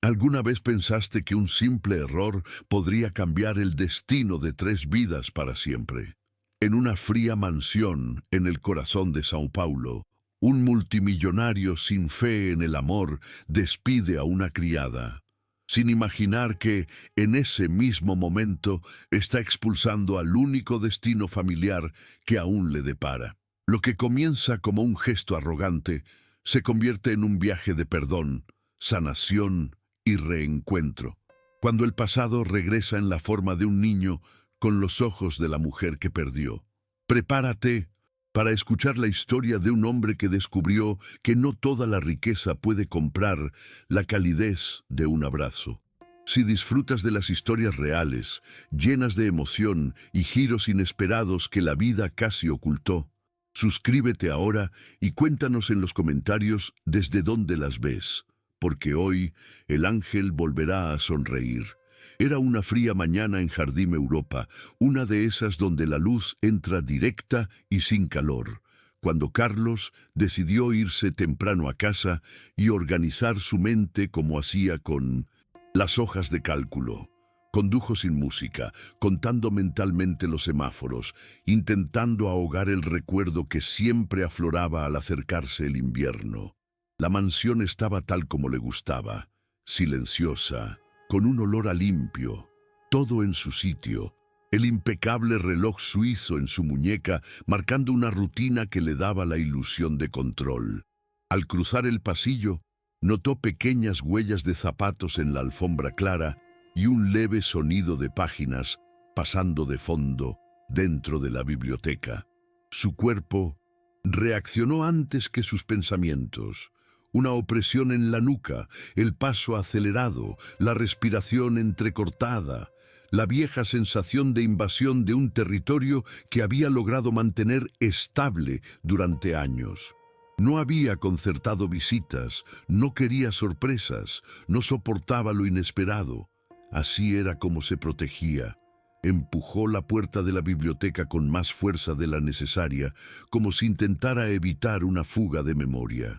¿Alguna vez pensaste que un simple error podría cambiar el destino de 3 vidas para siempre? En una fría mansión en el corazón de Sao Paulo, un multimillonario sin fe en el amor despide a una criada, sin imaginar que, en ese mismo momento, está expulsando al único destino familiar que aún le depara. Lo que comienza como un gesto arrogante se convierte en un viaje de perdón, sanación y reencuentro, cuando el pasado regresa en la forma de un niño con los ojos de la mujer que perdió. Prepárate para escuchar la historia de un hombre que descubrió que no toda la riqueza puede comprar la calidez de un abrazo. Si disfrutas de las historias reales, llenas de emoción y giros inesperados que la vida casi ocultó, suscríbete ahora y cuéntanos en los comentarios desde dónde las ves, porque hoy el ángel volverá a sonreír. Era una fría mañana en Jardim Europa, una de esas donde la luz entra directa y sin calor, cuando Carlos decidió irse temprano a casa y organizar su mente como hacía con las hojas de cálculo. Condujo sin música, contando mentalmente los semáforos, intentando ahogar el recuerdo que siempre afloraba al acercarse el invierno. La mansión estaba tal como le gustaba, silenciosa, con un olor a limpio, todo en su sitio, el impecable reloj suizo en su muñeca marcando una rutina que le daba la ilusión de control. Al cruzar el pasillo, notó pequeñas huellas de zapatos en la alfombra clara y un leve sonido de páginas pasando de fondo dentro de la biblioteca. Su cuerpo reaccionó antes que sus pensamientos. Una opresión en la nuca, el paso acelerado, la respiración entrecortada, la vieja sensación de invasión de un territorio que había logrado mantener estable durante años. No había concertado visitas, no quería sorpresas, no soportaba lo inesperado. Así era como se protegía. Empujó la puerta de la biblioteca con más fuerza de la necesaria, como si intentara evitar una fuga de memoria.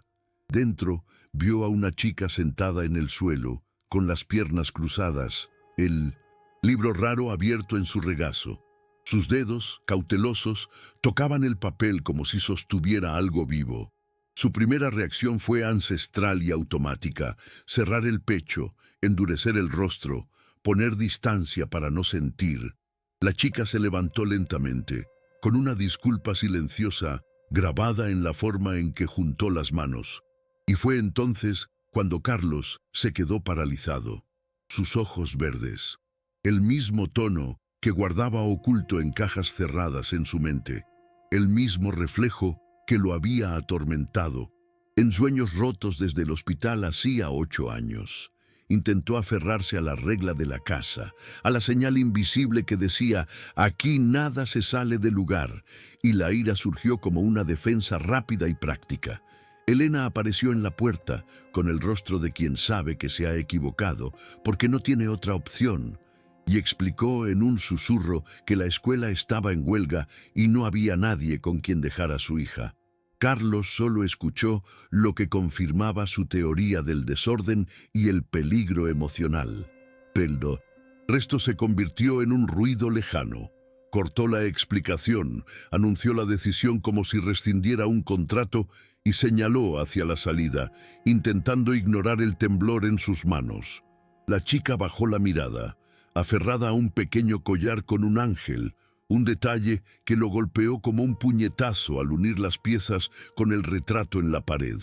Dentro, vio a una chica sentada en el suelo, con las piernas cruzadas, el libro raro abierto en su regazo. Sus dedos, cautelosos, tocaban el papel como si sostuviera algo vivo. Su primera reacción fue ancestral y automática: cerrar el pecho, endurecer el rostro, poner distancia para no sentir. La chica se levantó lentamente, con una disculpa silenciosa grabada en la forma en que juntó las manos. Y fue entonces cuando Carlos se quedó paralizado. Sus ojos verdes, el mismo tono que guardaba oculto en cajas cerradas en su mente, el mismo reflejo que lo había atormentado, en sueños rotos desde el hospital hacía 8 años. Intentó aferrarse a la regla de la casa, a la señal invisible que decía: aquí nada se sale del lugar, y la ira surgió como una defensa rápida y práctica. Elena apareció en la puerta, con el rostro de quien sabe que se ha equivocado, porque no tiene otra opción, y explicó en un susurro que la escuela estaba en huelga y no había nadie con quien dejar a su hija. Carlos solo escuchó lo que confirmaba su teoría del desorden y el peligro emocional. Pero el resto se convirtió en un ruido lejano. Cortó la explicación, anunció la decisión como si rescindiera un contrato y señaló hacia la salida, intentando ignorar el temblor en sus manos. La chica bajó la mirada, aferrada a un pequeño collar con un ángel, un detalle que lo golpeó como un puñetazo al unir las piezas con el retrato en la pared.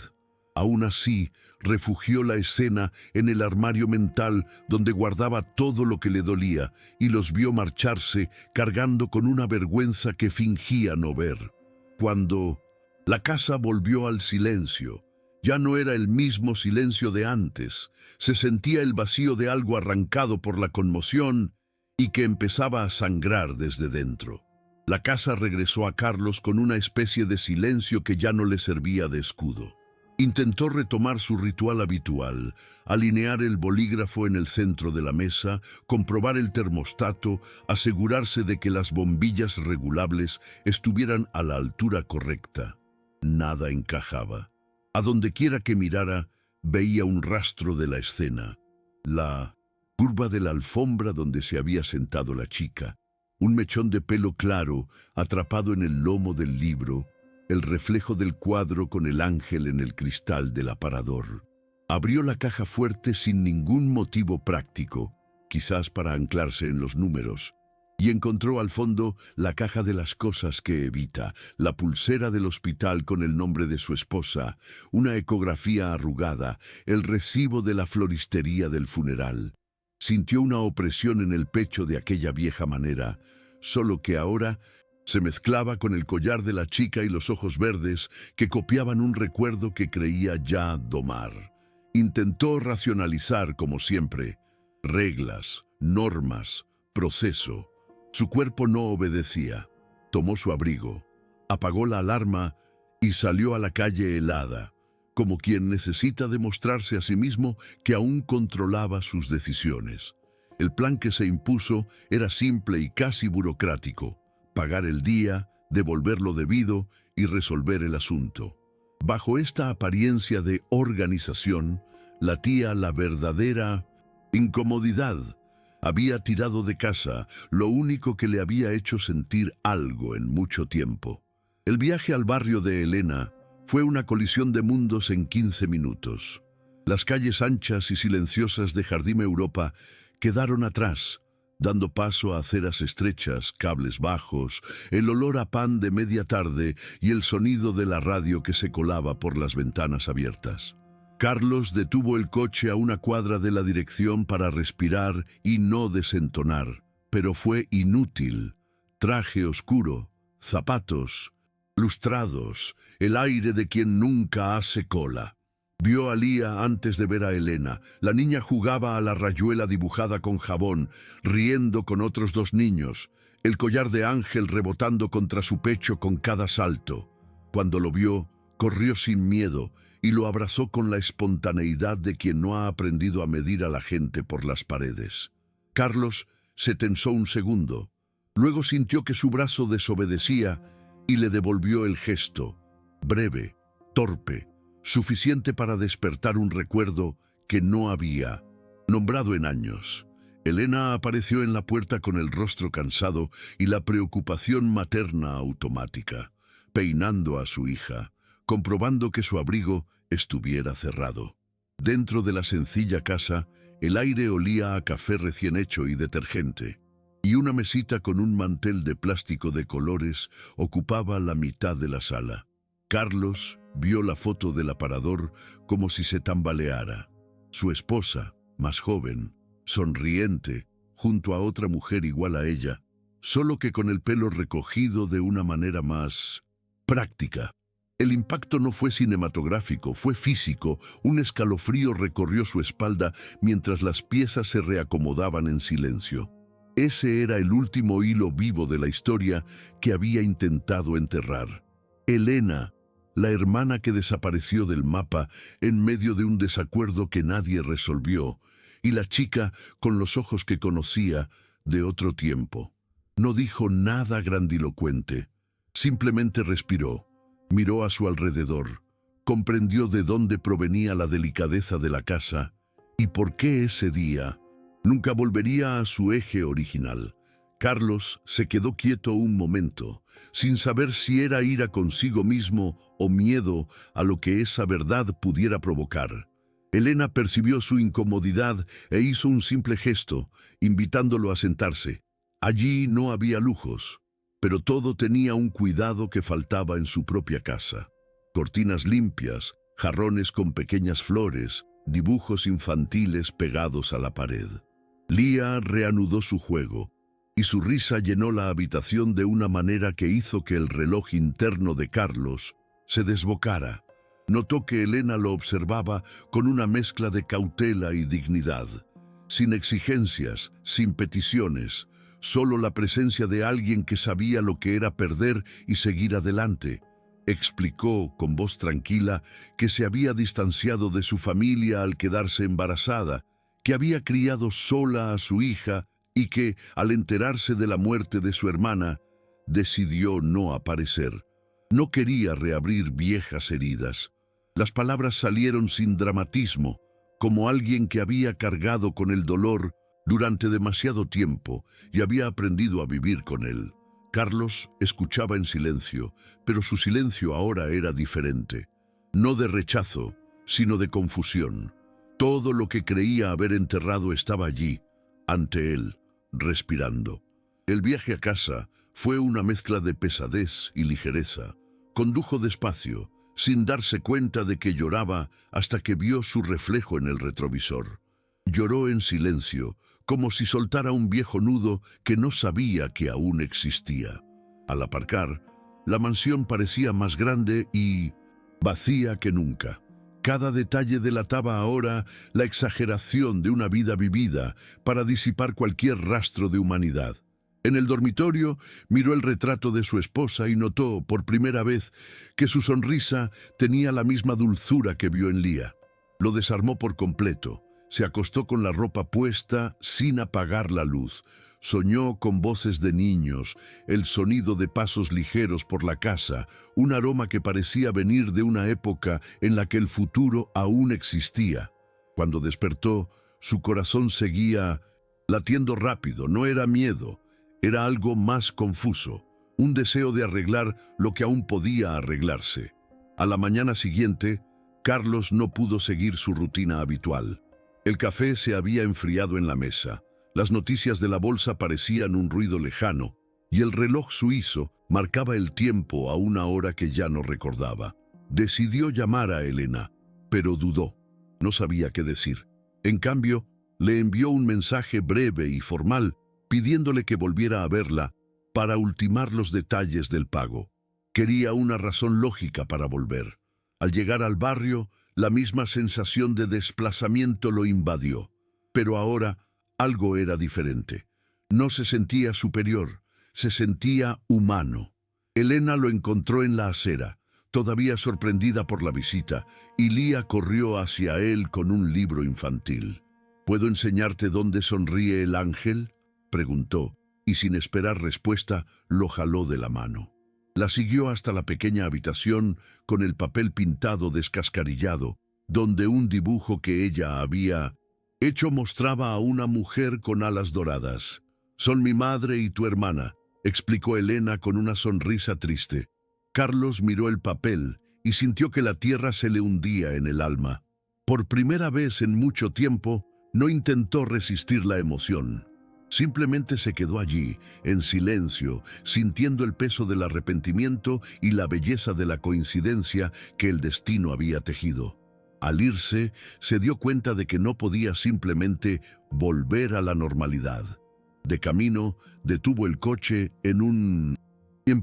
Aún así, refugió la escena en el armario mental donde guardaba todo lo que le dolía y los vio marcharse cargando con una vergüenza que fingía no ver. Cuando la casa volvió al silencio, ya no era el mismo silencio de antes. Se sentía el vacío de algo arrancado por la conmoción y que empezaba a sangrar desde dentro. La casa regresó a Carlos con una especie de silencio que ya no le servía de escudo. Intentó retomar su ritual habitual, alinear el bolígrafo en el centro de la mesa, comprobar el termostato, asegurarse de que las bombillas regulables estuvieran a la altura correcta. Nada encajaba. A donde quiera que mirara, veía un rastro de la escena. La curva de la alfombra donde se había sentado la chica, un mechón de pelo claro atrapado en el lomo del libro, el reflejo del cuadro con el ángel en el cristal del aparador. Abrió la caja fuerte sin ningún motivo práctico, quizás para anclarse en los números, y encontró al fondo la caja de las cosas que evita, la pulsera del hospital con el nombre de su esposa, una ecografía arrugada, el recibo de la floristería del funeral. Sintió una opresión en el pecho de aquella vieja manera, solo que ahora se mezclaba con el collar de la chica y los ojos verdes que copiaban un recuerdo que creía ya domar. Intentó racionalizar como siempre, reglas, normas, proceso. Su cuerpo no obedecía. Tomó su abrigo, apagó la alarma y salió a la calle helada, como quien necesita demostrarse a sí mismo que aún controlaba sus decisiones. El plan que se impuso era simple y casi burocrático: pagar el día, devolver lo debido y resolver el asunto. Bajo esta apariencia de organización, latía la verdadera incomodidad. Había tirado de casa lo único que le había hecho sentir algo en mucho tiempo. El viaje al barrio de Elena fue una colisión de mundos en 15 minutos. Las calles anchas y silenciosas de Jardín Europa quedaron atrás, dando paso a aceras estrechas, cables bajos, el olor a pan de media tarde y el sonido de la radio que se colaba por las ventanas abiertas. Carlos detuvo el coche a una cuadra de la dirección para respirar y no desentonar, pero fue inútil. Traje oscuro, zapatos lustrados, el aire de quien nunca hace cola. Vio a Lía antes de ver a Elena. La niña jugaba a la rayuela dibujada con jabón, riendo con otros dos niños, el collar de ángel rebotando contra su pecho con cada salto. Cuando lo vio, corrió sin miedo y lo abrazó con la espontaneidad de quien no ha aprendido a medir a la gente por las paredes. Carlos se tensó un segundo, luego sintió que su brazo desobedecía y le devolvió el gesto, breve, torpe, suficiente para despertar un recuerdo que no había nombrado en años. Elena apareció en la puerta con el rostro cansado y la preocupación materna automática, peinando a su hija, comprobando que su abrigo estuviera cerrado. Dentro de la sencilla casa, el aire olía a café recién hecho y detergente, y una mesita con un mantel de plástico de colores ocupaba la mitad de la sala. Carlos vio la foto del aparador como si se tambaleara. Su esposa, más joven, sonriente, junto a otra mujer igual a ella, solo que con el pelo recogido de una manera más práctica. El impacto no fue cinematográfico, fue físico. Un escalofrío recorrió su espalda mientras las piezas se reacomodaban en silencio. Ese era el último hilo vivo de la historia que había intentado enterrar. Elena, la hermana que desapareció del mapa en medio de un desacuerdo que nadie resolvió, y la chica con los ojos que conocía de otro tiempo. No dijo nada grandilocuente, simplemente respiró, miró a su alrededor, comprendió de dónde provenía la delicadeza de la casa y por qué ese día nunca volvería a su eje original. Carlos se quedó quieto un momento, sin saber si era ira consigo mismo o miedo a lo que esa verdad pudiera provocar. Elena percibió su incomodidad e hizo un simple gesto, invitándolo a sentarse. Allí no había lujos, pero todo tenía un cuidado que faltaba en su propia casa. Cortinas limpias, jarrones con pequeñas flores, dibujos infantiles pegados a la pared. Lía reanudó su juego, y su risa llenó la habitación de una manera que hizo que el reloj interno de Carlos se desbocara. Notó que Elena lo observaba con una mezcla de cautela y dignidad, sin exigencias, sin peticiones, solo la presencia de alguien que sabía lo que era perder y seguir adelante. Explicó con voz tranquila que se había distanciado de su familia al quedarse embarazada, que había criado sola a su hija y que, al enterarse de la muerte de su hermana, decidió no aparecer. No quería reabrir viejas heridas. Las palabras salieron sin dramatismo, como alguien que había cargado con el dolor durante demasiado tiempo y había aprendido a vivir con él. Carlos escuchaba en silencio, pero su silencio ahora era diferente. No de rechazo, sino de confusión. Todo lo que creía haber enterrado estaba allí, ante él, respirando. El viaje a casa fue una mezcla de pesadez y ligereza. Condujo despacio, sin darse cuenta de que lloraba hasta que vio su reflejo en el retrovisor. Lloró en silencio, como si soltara un viejo nudo que no sabía que aún existía. Al aparcar, la mansión parecía más grande y vacía que nunca. Cada detalle delataba ahora la exageración de una vida vivida para disipar cualquier rastro de humanidad. En el dormitorio miró el retrato de su esposa y notó por primera vez que su sonrisa tenía la misma dulzura que vio en Lía. Lo desarmó por completo. Se acostó con la ropa puesta sin apagar la luz. Soñó con voces de niños, el sonido de pasos ligeros por la casa, un aroma que parecía venir de una época en la que el futuro aún existía. Cuando despertó, su corazón seguía latiendo rápido. No era miedo, era algo más confuso, un deseo de arreglar lo que aún podía arreglarse. A la mañana siguiente, Carlos no pudo seguir su rutina habitual. El café se había enfriado en la mesa. Las noticias de la bolsa parecían un ruido lejano, y el reloj suizo marcaba el tiempo a una hora que ya no recordaba. Decidió llamar a Elena, pero dudó. No sabía qué decir. En cambio, le envió un mensaje breve y formal, pidiéndole que volviera a verla para ultimar los detalles del pago. Quería una razón lógica para volver. Al llegar al barrio, la misma sensación de desplazamiento lo invadió. Pero ahora algo era diferente. No se sentía superior, se sentía humano. Elena lo encontró en la acera, todavía sorprendida por la visita, y Lía corrió hacia él con un libro infantil. ¿Puedo enseñarte dónde sonríe el ángel?, preguntó, y sin esperar respuesta, lo jaló de la mano. La siguió hasta la pequeña habitación con el papel pintado descascarillado, donde un dibujo que ella había hecho mostraba a una mujer con alas doradas. «Son mi madre y tu hermana», explicó Elena con una sonrisa triste. Carlos miró el papel y sintió que la tierra se le hundía en el alma. Por primera vez en mucho tiempo, no intentó resistir la emoción. Simplemente se quedó allí, en silencio, sintiendo el peso del arrepentimiento y la belleza de la coincidencia que el destino había tejido. Al irse, se dio cuenta de que no podía simplemente volver a la normalidad. De camino, detuvo el coche en un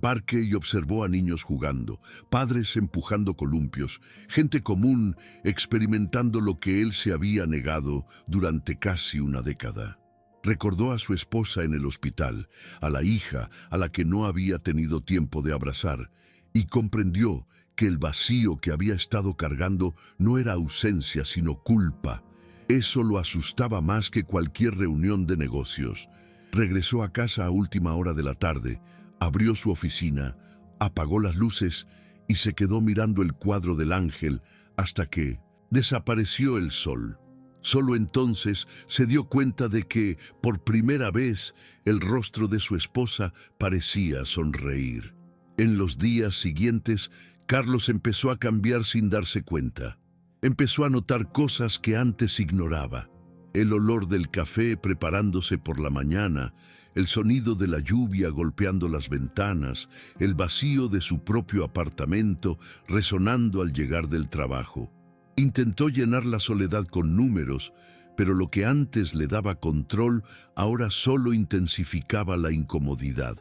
parque y observó a niños jugando, padres empujando columpios, gente común experimentando lo que él se había negado durante casi una década. Recordó a su esposa en el hospital, a la hija a la que no había tenido tiempo de abrazar, y comprendió que el vacío que había estado cargando no era ausencia, sino culpa. Eso lo asustaba más que cualquier reunión de negocios. Regresó a casa a última hora de la tarde, abrió su oficina, apagó las luces y se quedó mirando el cuadro del ángel hasta que desapareció el sol. Solo entonces se dio cuenta de que, por primera vez, el rostro de su esposa parecía sonreír. En los días siguientes, Carlos empezó a cambiar sin darse cuenta. Empezó a notar cosas que antes ignoraba. El olor del café preparándose por la mañana, el sonido de la lluvia golpeando las ventanas, el vacío de su propio apartamento resonando al llegar del trabajo. Intentó llenar la soledad con números, pero lo que antes le daba control ahora solo intensificaba la incomodidad.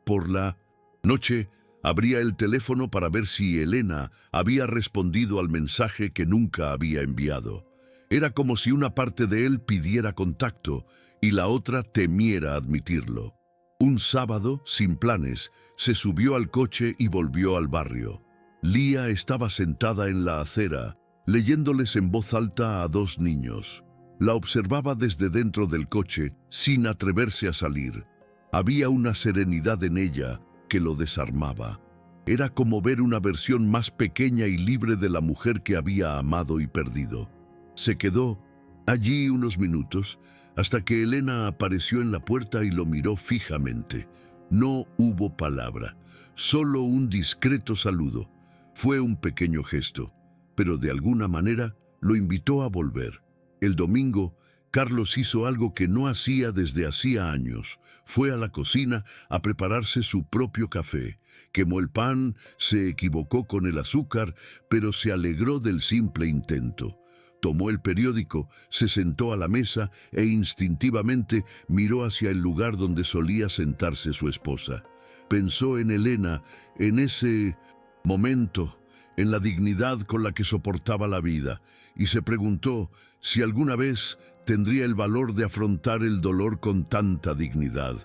Por la noche, abría el teléfono para ver si Elena había respondido al mensaje que nunca había enviado. Era como si una parte de él pidiera contacto y la otra temiera admitirlo. Un sábado, sin planes, se subió al coche y volvió al barrio. Lía estaba sentada en la acera, leyéndoles en voz alta a dos niños. La observaba desde dentro del coche, sin atreverse a salir. Había una serenidad en ella que lo desarmaba. Era como ver una versión más pequeña y libre de la mujer que había amado y perdido. Se quedó allí unos minutos, hasta que Elena apareció en la puerta y lo miró fijamente. No hubo palabra, solo un discreto saludo. Fue un pequeño gesto, pero de alguna manera lo invitó a volver. El domingo, Carlos hizo algo que no hacía desde hacía años. Fue a la cocina a prepararse su propio café. Quemó el pan, se equivocó con el azúcar, pero se alegró del simple intento. Tomó el periódico, se sentó a la mesa e instintivamente miró hacia el lugar donde solía sentarse su esposa. Pensó en Elena, en ese momento, en la dignidad con la que soportaba la vida, y se preguntó si alguna vez tendría el valor de afrontar el dolor con tanta dignidad.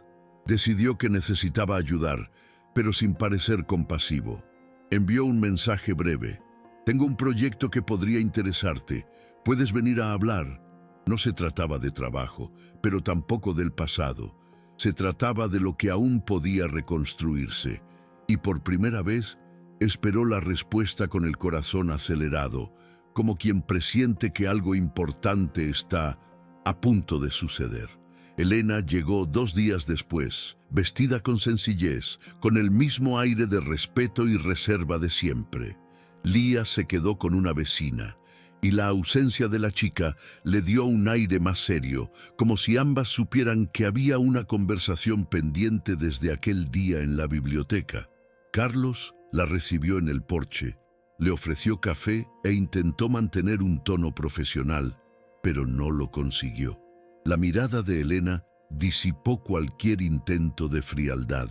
Decidió que necesitaba ayudar, pero sin parecer compasivo. Envió un mensaje breve. «Tengo un proyecto que podría interesarte. ¿Puedes venir a hablar?» No se trataba de trabajo, pero tampoco del pasado. Se trataba de lo que aún podía reconstruirse. Y por primera vez esperó la respuesta con el corazón acelerado, como quien presiente que algo importante está a punto de suceder. Elena llegó 2 días después, vestida con sencillez, con el mismo aire de respeto y reserva de siempre. Lía se quedó con una vecina, y la ausencia de la chica le dio un aire más serio, como si ambas supieran que había una conversación pendiente desde aquel día en la biblioteca. Carlos la recibió en el porche, le ofreció café e intentó mantener un tono profesional, pero no lo consiguió. La mirada de Elena disipó cualquier intento de frialdad.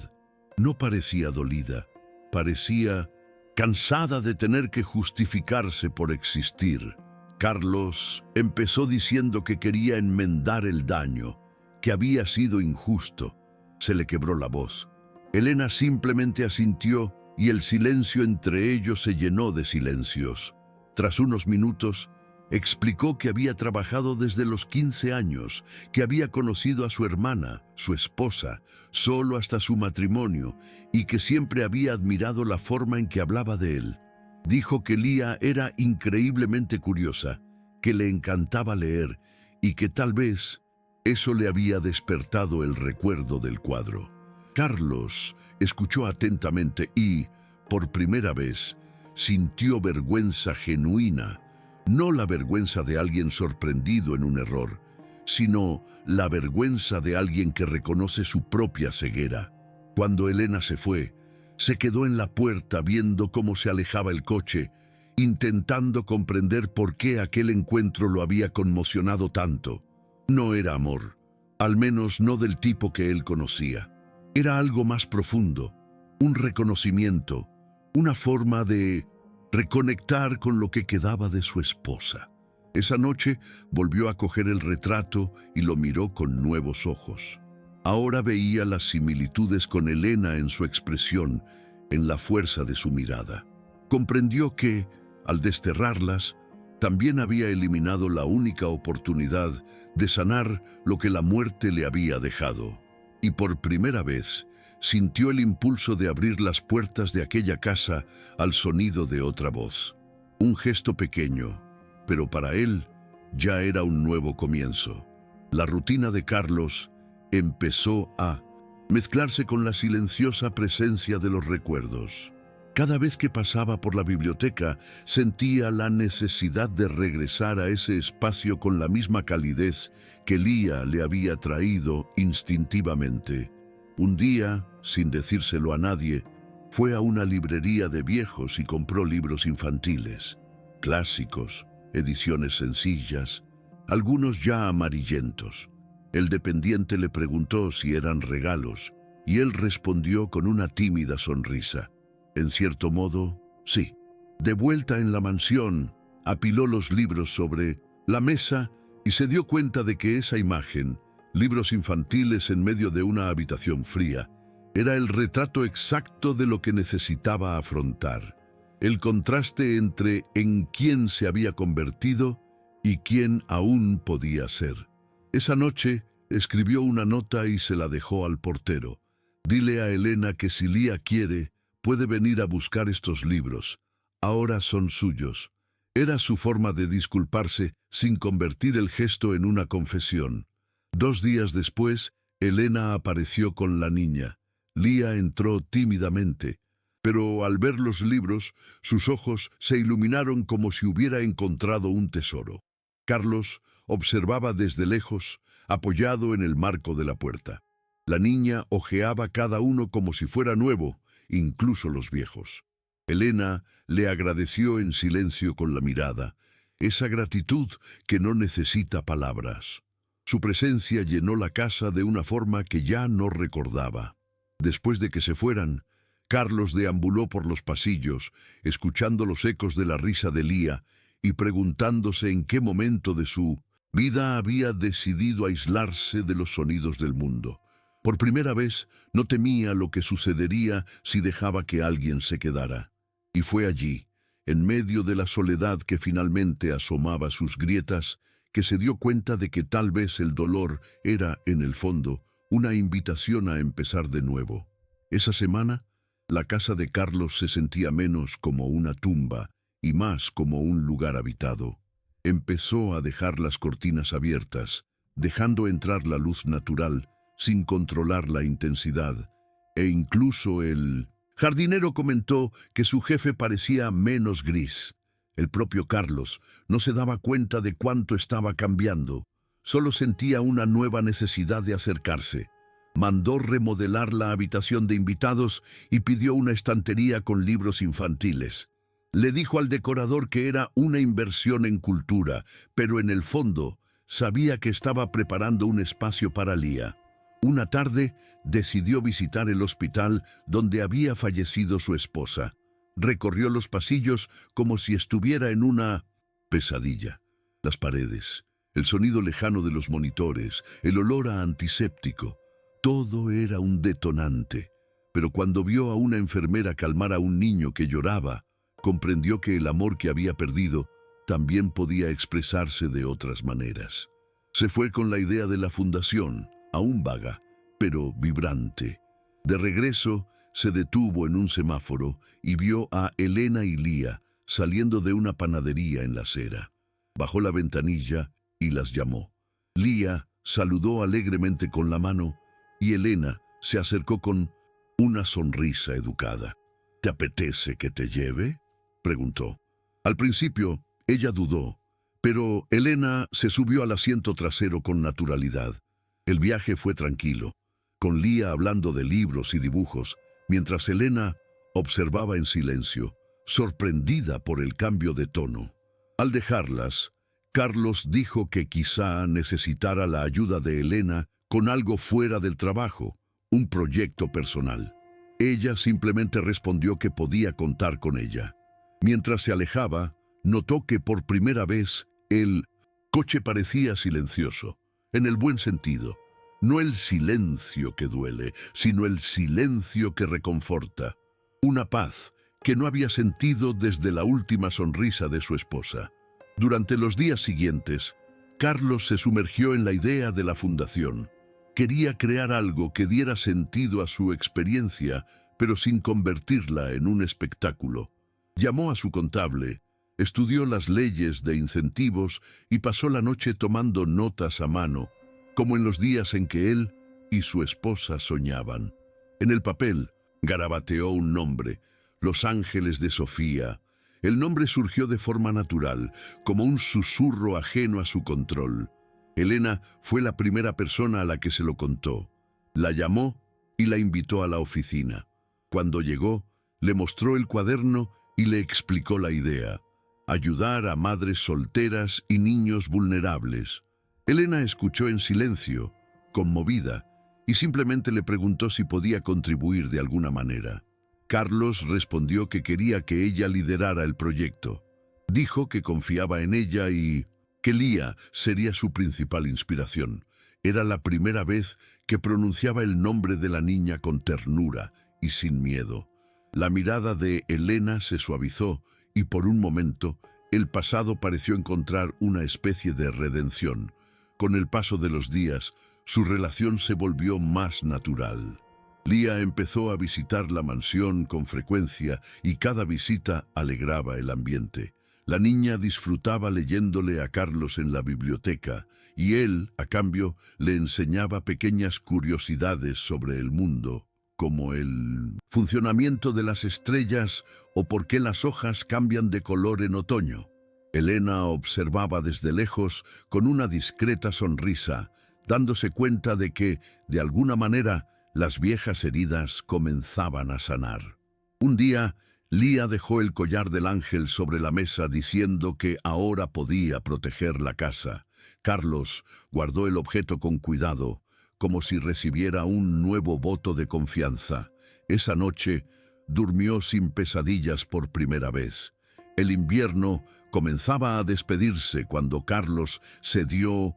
No parecía dolida, parecía cansada de tener que justificarse por existir. Carlos empezó diciendo que quería enmendar el daño, que había sido injusto. Se le quebró la voz. Elena simplemente asintió y el silencio entre ellos se llenó de silencios. Tras unos minutos, explicó que había trabajado desde los 15 años, que había conocido a su hermana, su esposa, solo hasta su matrimonio, y que siempre había admirado la forma en que hablaba de él. Dijo que Lía era increíblemente curiosa, que le encantaba leer y que tal vez eso le había despertado el recuerdo del cuadro. Carlos escuchó atentamente y, por primera vez, sintió vergüenza genuina. No la vergüenza de alguien sorprendido en un error, sino la vergüenza de alguien que reconoce su propia ceguera. Cuando Elena se fue, se quedó en la puerta viendo cómo se alejaba el coche, intentando comprender por qué aquel encuentro lo había conmocionado tanto. No era amor, al menos no del tipo que él conocía. Era algo más profundo, un reconocimiento, una forma de reconectar con lo que quedaba de su esposa. Esa noche volvió a coger el retrato y lo miró con nuevos ojos. Ahora veía las similitudes con Elena en su expresión, en la fuerza de su mirada. Comprendió que, al desterrarlas, también había eliminado la única oportunidad de sanar lo que la muerte le había dejado. Y por primera vez, sintió el impulso de abrir las puertas de aquella casa al sonido de otra voz. Un gesto pequeño, pero para él ya era un nuevo comienzo. La rutina de Carlos empezó a mezclarse con la silenciosa presencia de los recuerdos. Cada vez que pasaba por la biblioteca, sentía la necesidad de regresar a ese espacio con la misma calidez que Lía le había traído instintivamente. Un día, sin decírselo a nadie, fue a una librería de viejos y compró libros infantiles, clásicos, ediciones sencillas, algunos ya amarillentos. El dependiente le preguntó si eran regalos, y él respondió con una tímida sonrisa. En cierto modo, sí. De vuelta en la mansión, apiló los libros sobre la mesa y se dio cuenta de que esa imagen, libros infantiles en medio de una habitación fría, era el retrato exacto de lo que necesitaba afrontar. El contraste entre en quién se había convertido y quién aún podía ser. Esa noche escribió una nota y se la dejó al portero. «Dile a Elena que si Lía quiere, puede venir a buscar estos libros. Ahora son suyos. Era su forma de disculparse sin convertir el gesto en una confesión. 2 días después, Elena apareció con la niña. Lía entró tímidamente, pero al ver los libros, sus ojos se iluminaron como si hubiera encontrado un tesoro. Carlos observaba desde lejos, apoyado en el marco de la puerta. La niña hojeaba cada uno como si fuera nuevo, incluso los viejos. Elena le agradeció en silencio con la mirada, esa gratitud que no necesita palabras. Su presencia llenó la casa de una forma que ya no recordaba. Después de que se fueran, Carlos deambuló por los pasillos, escuchando los ecos de la risa de Lía y preguntándose en qué momento de su vida había decidido aislarse de los sonidos del mundo. Por primera vez no temía lo que sucedería si dejaba que alguien se quedara. Y fue allí, en medio de la soledad que finalmente asomaba sus grietas, que se dio cuenta de que tal vez el dolor era, en el fondo, una invitación a empezar de nuevo. Esa semana, la casa de Carlos se sentía menos como una tumba y más como un lugar habitado. Empezó a dejar las cortinas abiertas, dejando entrar la luz natural, sin controlar la intensidad, e incluso el jardinero comentó que su jefe parecía menos gris. El propio Carlos no se daba cuenta de cuánto estaba cambiando. Solo sentía una nueva necesidad de acercarse. Mandó remodelar la habitación de invitados y pidió una estantería con libros infantiles. Le dijo al decorador que era una inversión en cultura, pero en el fondo sabía que estaba preparando un espacio para Lía. Una tarde decidió visitar el hospital donde había fallecido su esposa. Recorrió los pasillos como si estuviera en una pesadilla. Las paredes, el sonido lejano de los monitores, el olor a antiséptico, todo era un detonante. Pero cuando vio a una enfermera calmar a un niño que lloraba, comprendió que el amor que había perdido también podía expresarse de otras maneras. Se fue con la idea de la fundación, aún vaga, pero vibrante. De regreso, se detuvo en un semáforo y vio a Elena y Lía saliendo de una panadería en la acera. Bajó la ventanilla y las llamó. Lía saludó alegremente con la mano y Elena se acercó con una sonrisa educada. ¿Te apetece que te lleve?, preguntó. Al principio, ella dudó, pero Elena se subió al asiento trasero con naturalidad. El viaje fue tranquilo, con Lía hablando de libros y dibujos, mientras Elena observaba en silencio, sorprendida por el cambio de tono. Al dejarlas, Carlos dijo que quizá necesitara la ayuda de Elena con algo fuera del trabajo, un proyecto personal. Ella simplemente respondió que podía contar con ella. Mientras se alejaba, notó que por primera vez el coche parecía silencioso, en el buen sentido. No el silencio que duele, sino el silencio que reconforta. Una paz que no había sentido desde la última sonrisa de su esposa. Durante los días siguientes, Carlos se sumergió en la idea de la fundación. Quería crear algo que diera sentido a su experiencia, pero sin convertirla en un espectáculo. Llamó a su contable, estudió las leyes de incentivos y pasó la noche tomando notas a mano, como en los días en que él y su esposa soñaban. En el papel garabateó un nombre, Los Ángeles de Sofía. El nombre surgió de forma natural, como un susurro ajeno a su control. Elena fue la primera persona a la que se lo contó. La llamó y la invitó a la oficina. Cuando llegó, le mostró el cuaderno y le explicó la idea: ayudar a madres solteras y niños vulnerables. Elena escuchó en silencio, conmovida, y simplemente le preguntó si podía contribuir de alguna manera. Carlos respondió que quería que ella liderara el proyecto. Dijo que confiaba en ella y que Lía sería su principal inspiración. Era la primera vez que pronunciaba el nombre de la niña con ternura y sin miedo. La mirada de Elena se suavizó y por un momento el pasado pareció encontrar una especie de redención. Con el paso de los días, su relación se volvió más natural. Lía empezó a visitar la mansión con frecuencia y cada visita alegraba el ambiente. La niña disfrutaba leyéndole a Carlos en la biblioteca, y él, a cambio, le enseñaba pequeñas curiosidades sobre el mundo, como el funcionamiento de las estrellas o por qué las hojas cambian de color en otoño. Elena observaba desde lejos con una discreta sonrisa, dándose cuenta de que, de alguna manera, las viejas heridas comenzaban a sanar. Un día, Lía dejó el collar del ángel sobre la mesa diciendo que ahora podía proteger la casa. Carlos guardó el objeto con cuidado, como si recibiera un nuevo voto de confianza. Esa noche durmió sin pesadillas por primera vez. El invierno comenzaba a despedirse cuando Carlos se dio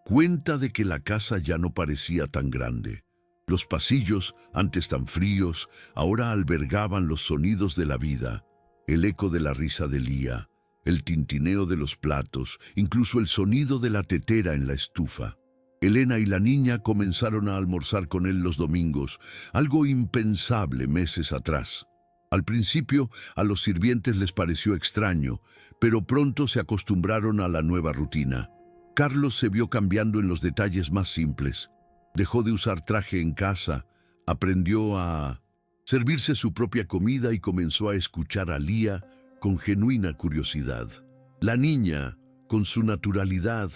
cuenta de que la casa ya no parecía tan grande. Los pasillos, antes tan fríos, ahora albergaban los sonidos de la vida, el eco de la risa de Lía, el tintineo de los platos, incluso el sonido de la tetera en la estufa. Elena y la niña comenzaron a almorzar con él los domingos, algo impensable meses atrás. Al principio, a los sirvientes les pareció extraño, pero pronto se acostumbraron a la nueva rutina. Carlos se vio cambiando en los detalles más simples. Dejó de usar traje en casa, aprendió a servirse su propia comida y comenzó a escuchar a Lía con genuina curiosidad. La niña, con su naturalidad,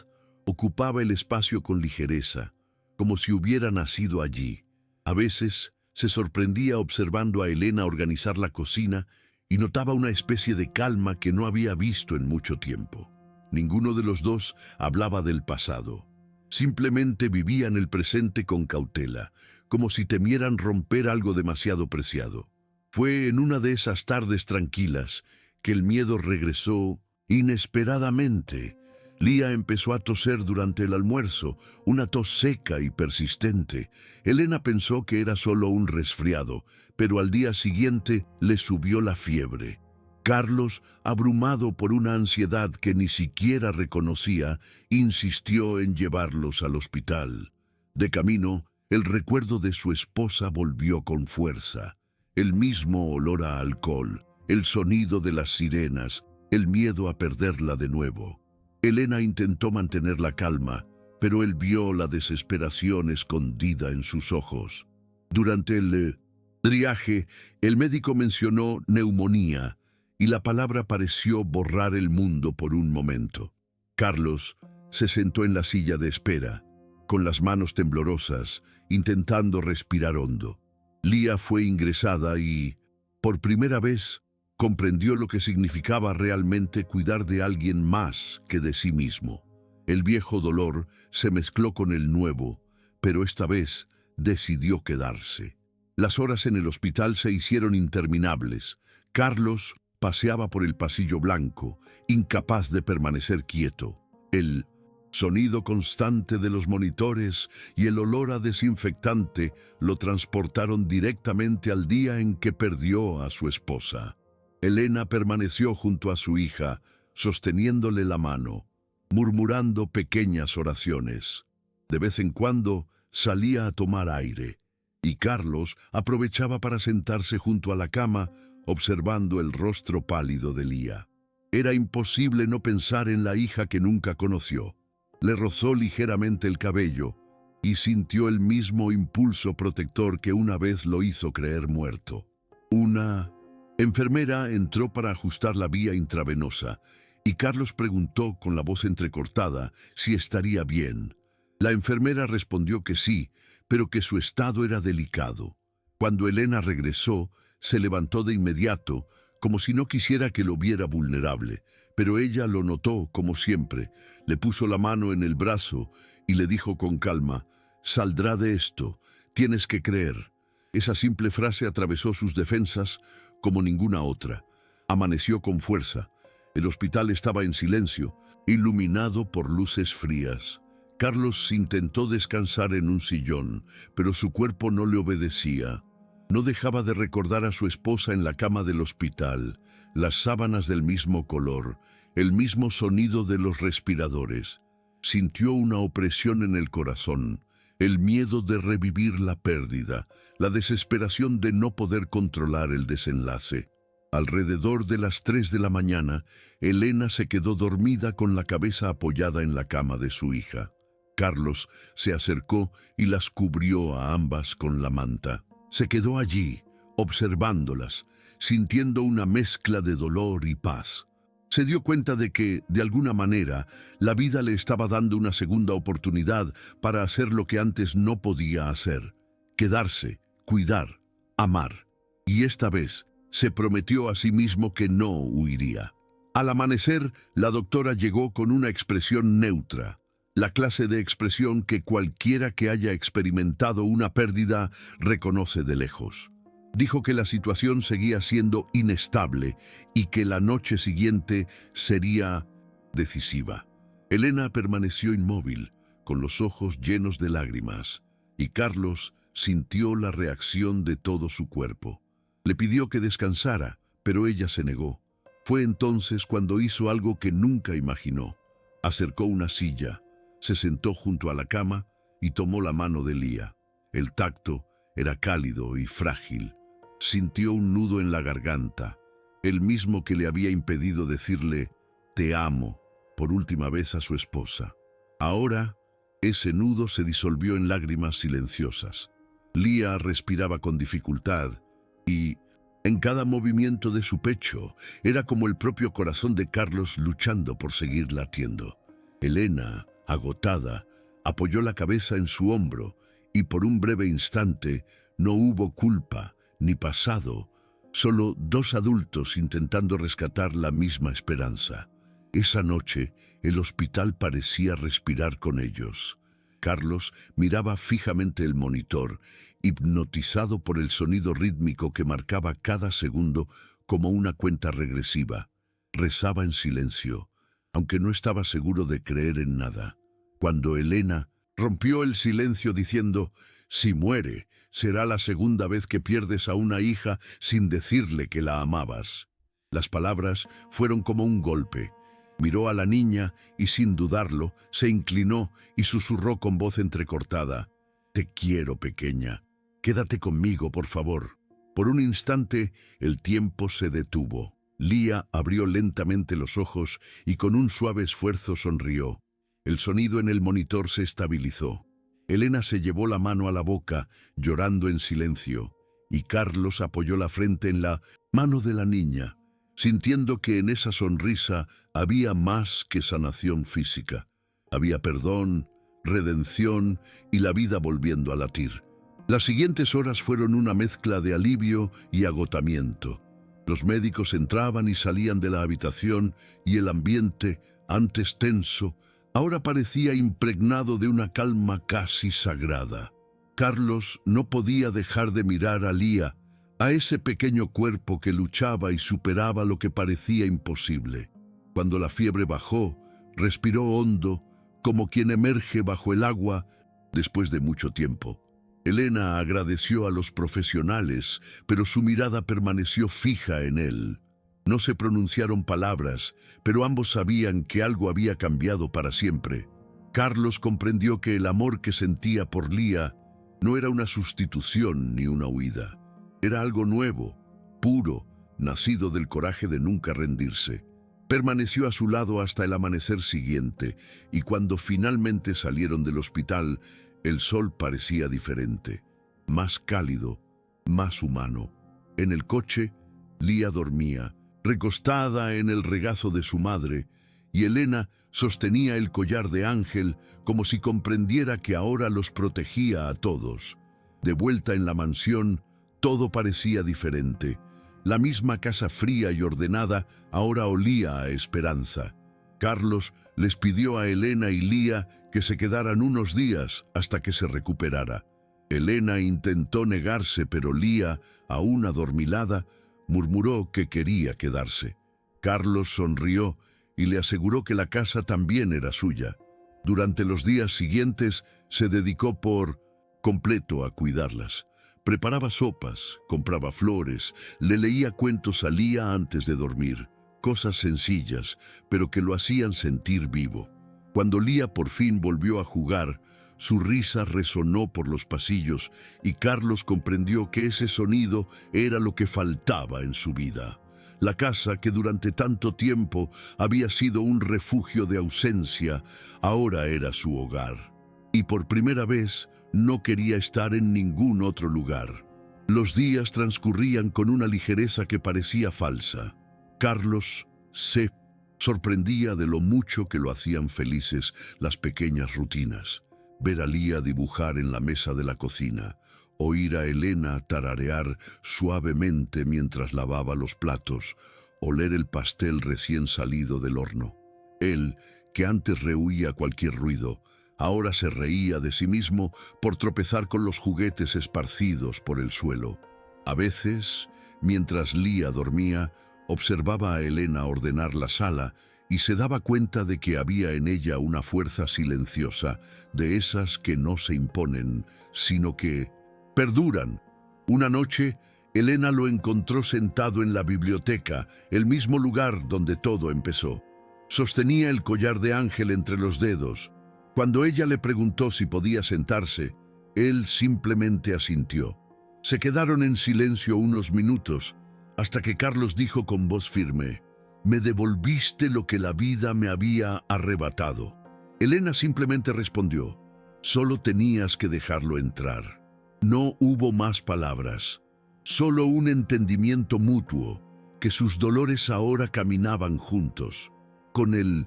ocupaba el espacio con ligereza, como si hubiera nacido allí. A veces se sorprendía observando a Elena organizar la cocina y notaba una especie de calma que no había visto en mucho tiempo. Ninguno de los dos hablaba del pasado. Simplemente vivían el presente con cautela, como si temieran romper algo demasiado preciado. Fue en una de esas tardes tranquilas que el miedo regresó inesperadamente. Lía empezó a toser durante el almuerzo, una tos seca y persistente. Elena pensó que era solo un resfriado, pero al día siguiente le subió la fiebre. Carlos, abrumado por una ansiedad que ni siquiera reconocía, insistió en llevarlos al hospital. De camino, el recuerdo de su esposa volvió con fuerza. El mismo olor a alcohol, el sonido de las sirenas, el miedo a perderla de nuevo. Elena intentó mantener la calma, pero él vio la desesperación escondida en sus ojos. Durante el triaje, el médico mencionó neumonía, y la palabra pareció borrar el mundo por un momento. Carlos se sentó en la silla de espera, con las manos temblorosas, intentando respirar hondo. Lía fue ingresada y, por primera vez, comprendió lo que significaba realmente cuidar de alguien más que de sí mismo. El viejo dolor se mezcló con el nuevo, pero esta vez decidió quedarse. Las horas en el hospital se hicieron interminables. Carlos paseaba por el pasillo blanco, incapaz de permanecer quieto. El sonido constante de los monitores y el olor a desinfectante lo transportaron directamente al día en que perdió a su esposa. Elena permaneció junto a su hija, sosteniéndole la mano, murmurando pequeñas oraciones. De vez en cuando salía a tomar aire, y Carlos aprovechaba para sentarse junto a la cama, observando el rostro pálido de Lía. Era imposible no pensar en la hija que nunca conoció. Le rozó ligeramente el cabello y sintió el mismo impulso protector que una vez lo hizo creer muerto. Una enfermera entró para ajustar la vía intravenosa y Carlos preguntó con la voz entrecortada si estaría bien. La enfermera respondió que sí, pero que su estado era delicado. Cuando Elena regresó, se levantó de inmediato, como si no quisiera que lo viera vulnerable, pero ella lo notó como siempre, le puso la mano en el brazo y le dijo con calma: «Saldrá de esto, tienes que creer». Esa simple frase atravesó sus defensas como ninguna otra. Amaneció con fuerza. El hospital estaba en silencio, iluminado por luces frías. Carlos intentó descansar en un sillón, pero su cuerpo no le obedecía. No dejaba de recordar a su esposa en la cama del hospital, las sábanas del mismo color, el mismo sonido de los respiradores. Sintió una opresión en el corazón, el miedo de revivir la pérdida, la desesperación de no poder controlar el desenlace. Alrededor de las 3 de la mañana, Elena se quedó dormida con la cabeza apoyada en la cama de su hija. Carlos se acercó y las cubrió a ambas con la manta. Se quedó allí, observándolas, sintiendo una mezcla de dolor y paz. Se dio cuenta de que, de alguna manera, la vida le estaba dando una segunda oportunidad para hacer lo que antes no podía hacer: quedarse, cuidar, amar. Y esta vez se prometió a sí mismo que no huiría. Al amanecer, la doctora llegó con una expresión neutra, la clase de expresión que cualquiera que haya experimentado una pérdida reconoce de lejos. Dijo que la situación seguía siendo inestable y que la noche siguiente sería decisiva. Elena permaneció inmóvil, con los ojos llenos de lágrimas, y Carlos sintió la reacción de todo su cuerpo. Le pidió que descansara, pero ella se negó. Fue entonces cuando hizo algo que nunca imaginó. Acercó una silla, se sentó junto a la cama y tomó la mano de Lía. El tacto era cálido y frágil. Sintió un nudo en la garganta, el mismo que le había impedido decirle «te amo» por última vez a su esposa. Ahora, ese nudo se disolvió en lágrimas silenciosas. Lía respiraba con dificultad y, en cada movimiento de su pecho, era como el propio corazón de Carlos luchando por seguir latiendo. Elena, agotada, apoyó la cabeza en su hombro y por un breve instante no hubo culpa ni pasado, solo dos adultos intentando rescatar la misma esperanza. Esa noche, el hospital parecía respirar con ellos. Carlos miraba fijamente el monitor, hipnotizado por el sonido rítmico que marcaba cada segundo como una cuenta regresiva. Rezaba en silencio, aunque no estaba seguro de creer en nada. Cuando Elena rompió el silencio diciendo «Si muere, será la segunda vez que pierdes a una hija sin decirle que la amabas». Las palabras fueron como un golpe. Miró a la niña y, sin dudarlo, se inclinó y susurró con voz entrecortada: «Te quiero, pequeña. Quédate conmigo, por favor». Por un instante, el tiempo se detuvo. Lía abrió lentamente los ojos y con un suave esfuerzo sonrió. El sonido en el monitor se estabilizó. Elena se llevó la mano a la boca, llorando en silencio, y Carlos apoyó la frente en la mano de la niña, sintiendo que en esa sonrisa había más que sanación física. Había perdón, redención y la vida volviendo a latir. Las siguientes horas fueron una mezcla de alivio y agotamiento. Los médicos entraban y salían de la habitación y el ambiente, antes tenso, ahora parecía impregnado de una calma casi sagrada. Carlos no podía dejar de mirar a Lía, a ese pequeño cuerpo que luchaba y superaba lo que parecía imposible. Cuando la fiebre bajó, respiró hondo, como quien emerge bajo el agua después de mucho tiempo. Elena agradeció a los profesionales, pero su mirada permaneció fija en él. No se pronunciaron palabras, pero ambos sabían que algo había cambiado para siempre. Carlos comprendió que el amor que sentía por Lía no era una sustitución ni una huida. Era algo nuevo, puro, nacido del coraje de nunca rendirse. Permaneció a su lado hasta el amanecer siguiente, y cuando finalmente salieron del hospital, el sol parecía diferente, más cálido, más humano. En el coche, Lía dormía, recostada en el regazo de su madre, y Elena sostenía el collar de Ángel como si comprendiera que ahora los protegía a todos. De vuelta en la mansión, todo parecía diferente. La misma casa fría y ordenada ahora olía a esperanza. Carlos les pidió a Elena y Lía que se quedaran unos días hasta que se recuperara. Elena intentó negarse, pero Lía, aún adormilada, murmuró que quería quedarse. Carlos sonrió y le aseguró que la casa también era suya. Durante los días siguientes se dedicó por completo a cuidarlas. Preparaba sopas, compraba flores, le leía cuentos a Lía antes de dormir. Cosas sencillas, pero que lo hacían sentir vivo. Cuando Lía por fin volvió a jugar, su risa resonó por los pasillos y Carlos comprendió que ese sonido era lo que faltaba en su vida. La casa que durante tanto tiempo había sido un refugio de ausencia, ahora era su hogar. Y por primera vez no quería estar en ningún otro lugar. Los días transcurrían con una ligereza que parecía falsa. Carlos se sorprendía de lo mucho que lo hacían felices las pequeñas rutinas. Ver a Lía dibujar en la mesa de la cocina, oír a Elena tararear suavemente mientras lavaba los platos, oler el pastel recién salido del horno. Él, que antes rehuía cualquier ruido, ahora se reía de sí mismo por tropezar con los juguetes esparcidos por el suelo. A veces, mientras Lía dormía, observaba a Elena ordenar la sala y se daba cuenta de que había en ella una fuerza silenciosa, de esas que no se imponen, sino que perduran. Una noche, Elena lo encontró sentado en la biblioteca, el mismo lugar donde todo empezó. Sostenía el collar de ángel entre los dedos. Cuando ella le preguntó si podía sentarse, él simplemente asintió. Se quedaron en silencio unos minutos, hasta que Carlos dijo con voz firme: «Me devolviste lo que la vida me había arrebatado». Elena simplemente respondió: «Solo tenías que dejarlo entrar». No hubo más palabras, solo un entendimiento mutuo, que sus dolores ahora caminaban juntos. Con el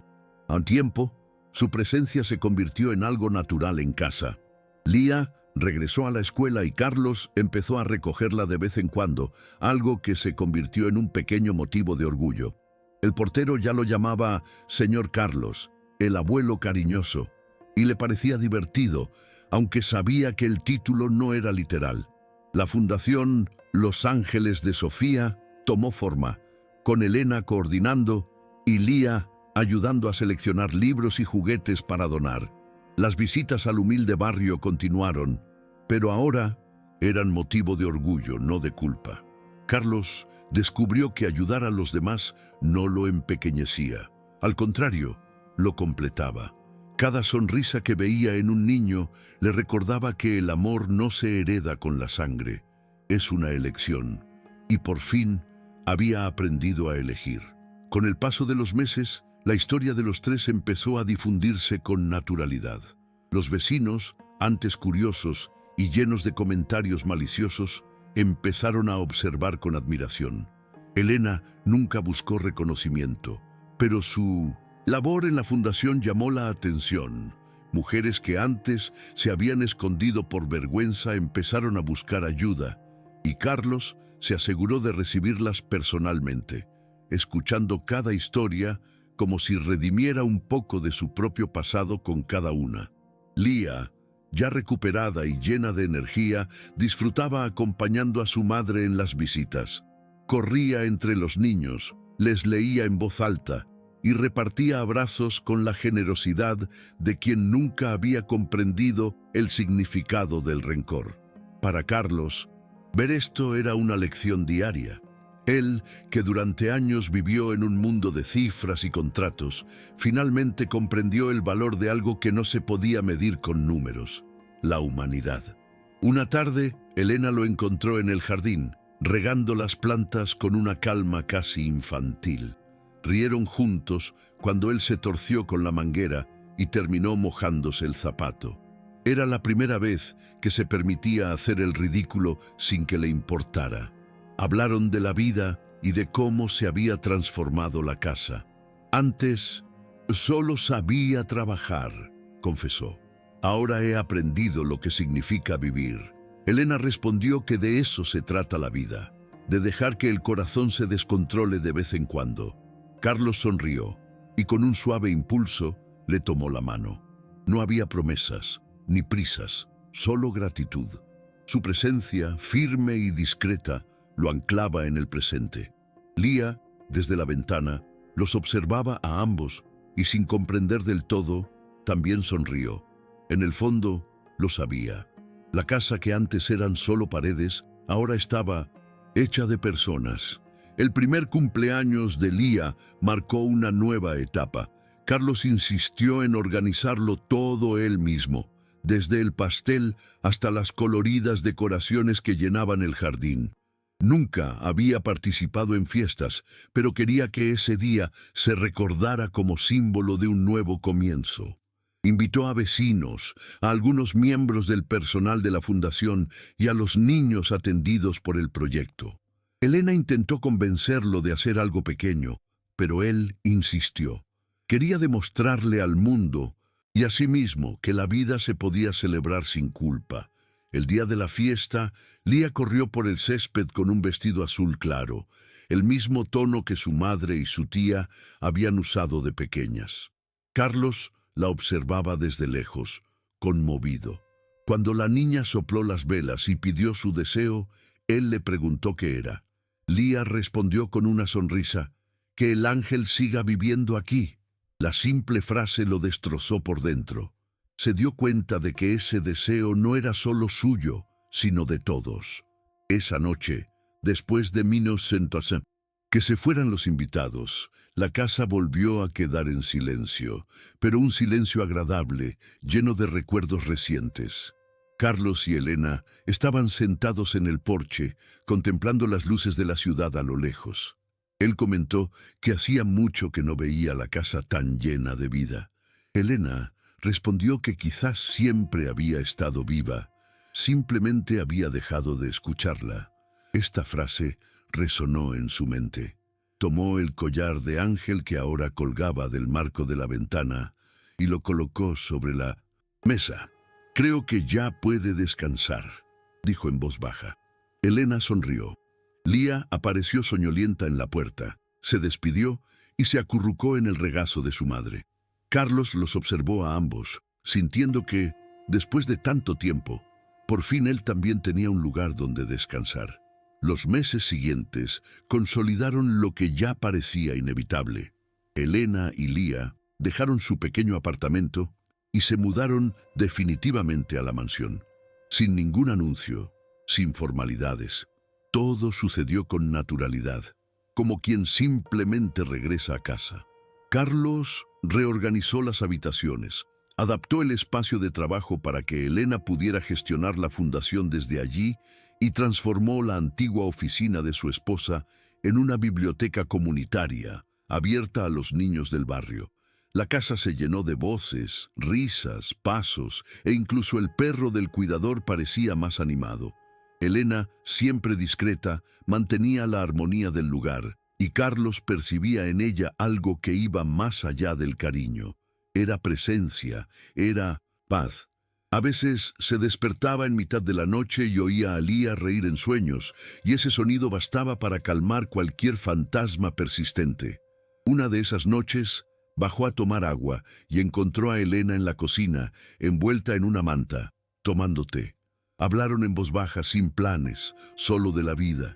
tiempo, su presencia se convirtió en algo natural en casa. Lía regresó a la escuela y Carlos empezó a recogerla de vez en cuando, algo que se convirtió en un pequeño motivo de orgullo. El portero ya lo llamaba señor Carlos, el abuelo cariñoso, y le parecía divertido, aunque sabía que el título no era literal. La Fundación Los Ángeles de Sofía tomó forma, con Elena coordinando y Lía ayudando a seleccionar libros y juguetes para donar. Las visitas al humilde barrio continuaron, pero ahora eran motivo de orgullo, no de culpa. Carlos descubrió que ayudar a los demás no lo empequeñecía. Al contrario, lo completaba. Cada sonrisa que veía en un niño le recordaba que el amor no se hereda con la sangre, es una elección, y por fin había aprendido a elegir. Con el paso de los meses, la historia de los tres empezó a difundirse con naturalidad. Los vecinos, antes curiosos y llenos de comentarios maliciosos, empezaron a observar con admiración. Elena nunca buscó reconocimiento, pero su labor en la fundación llamó la atención. Mujeres que antes se habían escondido por vergüenza empezaron a buscar ayuda, y Carlos se aseguró de recibirlas personalmente, escuchando cada historia como si redimiera un poco de su propio pasado con cada una. Lía, ya recuperada y llena de energía, disfrutaba acompañando a su madre en las visitas. Corría entre los niños, les leía en voz alta y repartía abrazos con la generosidad de quien nunca había comprendido el significado del rencor. Para Carlos, ver esto era una lección diaria. Él, que durante años vivió en un mundo de cifras y contratos, finalmente comprendió el valor de algo que no se podía medir con números: la humanidad. Una tarde, Elena lo encontró en el jardín, regando las plantas con una calma casi infantil. Rieron juntos cuando él se torció con la manguera y terminó mojándose el zapato. Era la primera vez que se permitía hacer el ridículo sin que le importara. Hablaron de la vida y de cómo se había transformado la casa. Antes, solo sabía trabajar, confesó. Ahora he aprendido lo que significa vivir. Elena respondió que de eso se trata la vida, de dejar que el corazón se descontrole de vez en cuando. Carlos sonrió y con un suave impulso le tomó la mano. No había promesas ni prisas, solo gratitud. Su presencia, firme y discreta, lo anclaba en el presente. Lía, desde la ventana, los observaba a ambos y sin comprender del todo, también sonrió. En el fondo, lo sabía. La casa que antes eran solo paredes, ahora estaba hecha de personas. El primer cumpleaños de Lía marcó una nueva etapa. Carlos insistió en organizarlo todo él mismo, desde el pastel hasta las coloridas decoraciones que llenaban el jardín. Nunca había participado en fiestas, pero quería que ese día se recordara como símbolo de un nuevo comienzo. Invitó a vecinos, a algunos miembros del personal de la fundación y a los niños atendidos por el proyecto. Elena intentó convencerlo de hacer algo pequeño, pero él insistió. Quería demostrarle al mundo y a sí mismo que la vida se podía celebrar sin culpa. El día de la fiesta, Lía corrió por el césped con un vestido azul claro, el mismo tono que su madre y su tía habían usado de pequeñas. Carlos la observaba desde lejos, conmovido. Cuando la niña sopló las velas y pidió su deseo, él le preguntó qué era. Lía respondió con una sonrisa, «Que el ángel siga viviendo aquí». La simple frase lo destrozó por dentro. Se dio cuenta de que ese deseo no era solo suyo, sino de todos. Esa noche, después de que se fueran los invitados, la casa volvió a quedar en silencio, pero un silencio agradable, lleno de recuerdos recientes. Carlos y Elena estaban sentados en el porche, contemplando las luces de la ciudad a lo lejos. Él comentó que hacía mucho que no veía la casa tan llena de vida. Elena respondió que quizás siempre había estado viva, simplemente había dejado de escucharla. Esta frase resonó en su mente. Tomó el collar de ángel que ahora colgaba del marco de la ventana y lo colocó sobre la mesa. «Creo que ya puede descansar», dijo en voz baja. Elena sonrió. Lía apareció soñolienta en la puerta, se despidió y se acurrucó en el regazo de su madre. Carlos los observó a ambos, sintiendo que, después de tanto tiempo, por fin él también tenía un lugar donde descansar. Los meses siguientes consolidaron lo que ya parecía inevitable. Elena y Lía dejaron su pequeño apartamento y se mudaron definitivamente a la mansión. Sin ningún anuncio, sin formalidades. Todo sucedió con naturalidad, como quien simplemente regresa a casa. Carlos reorganizó las habitaciones, adaptó el espacio de trabajo para que Elena pudiera gestionar la fundación desde allí y transformó la antigua oficina de su esposa en una biblioteca comunitaria abierta a los niños del barrio. La casa se llenó de voces, risas, pasos e incluso el perro del cuidador parecía más animado. Elena, siempre discreta, mantenía la armonía del lugar y Carlos percibía en ella algo que iba más allá del cariño. Era presencia, era paz. A veces se despertaba en mitad de la noche y oía a Lía reír en sueños, y ese sonido bastaba para calmar cualquier fantasma persistente. Una de esas noches bajó a tomar agua y encontró a Elena en la cocina, envuelta en una manta, tomando té. Hablaron en voz baja, sin planes, solo de la vida.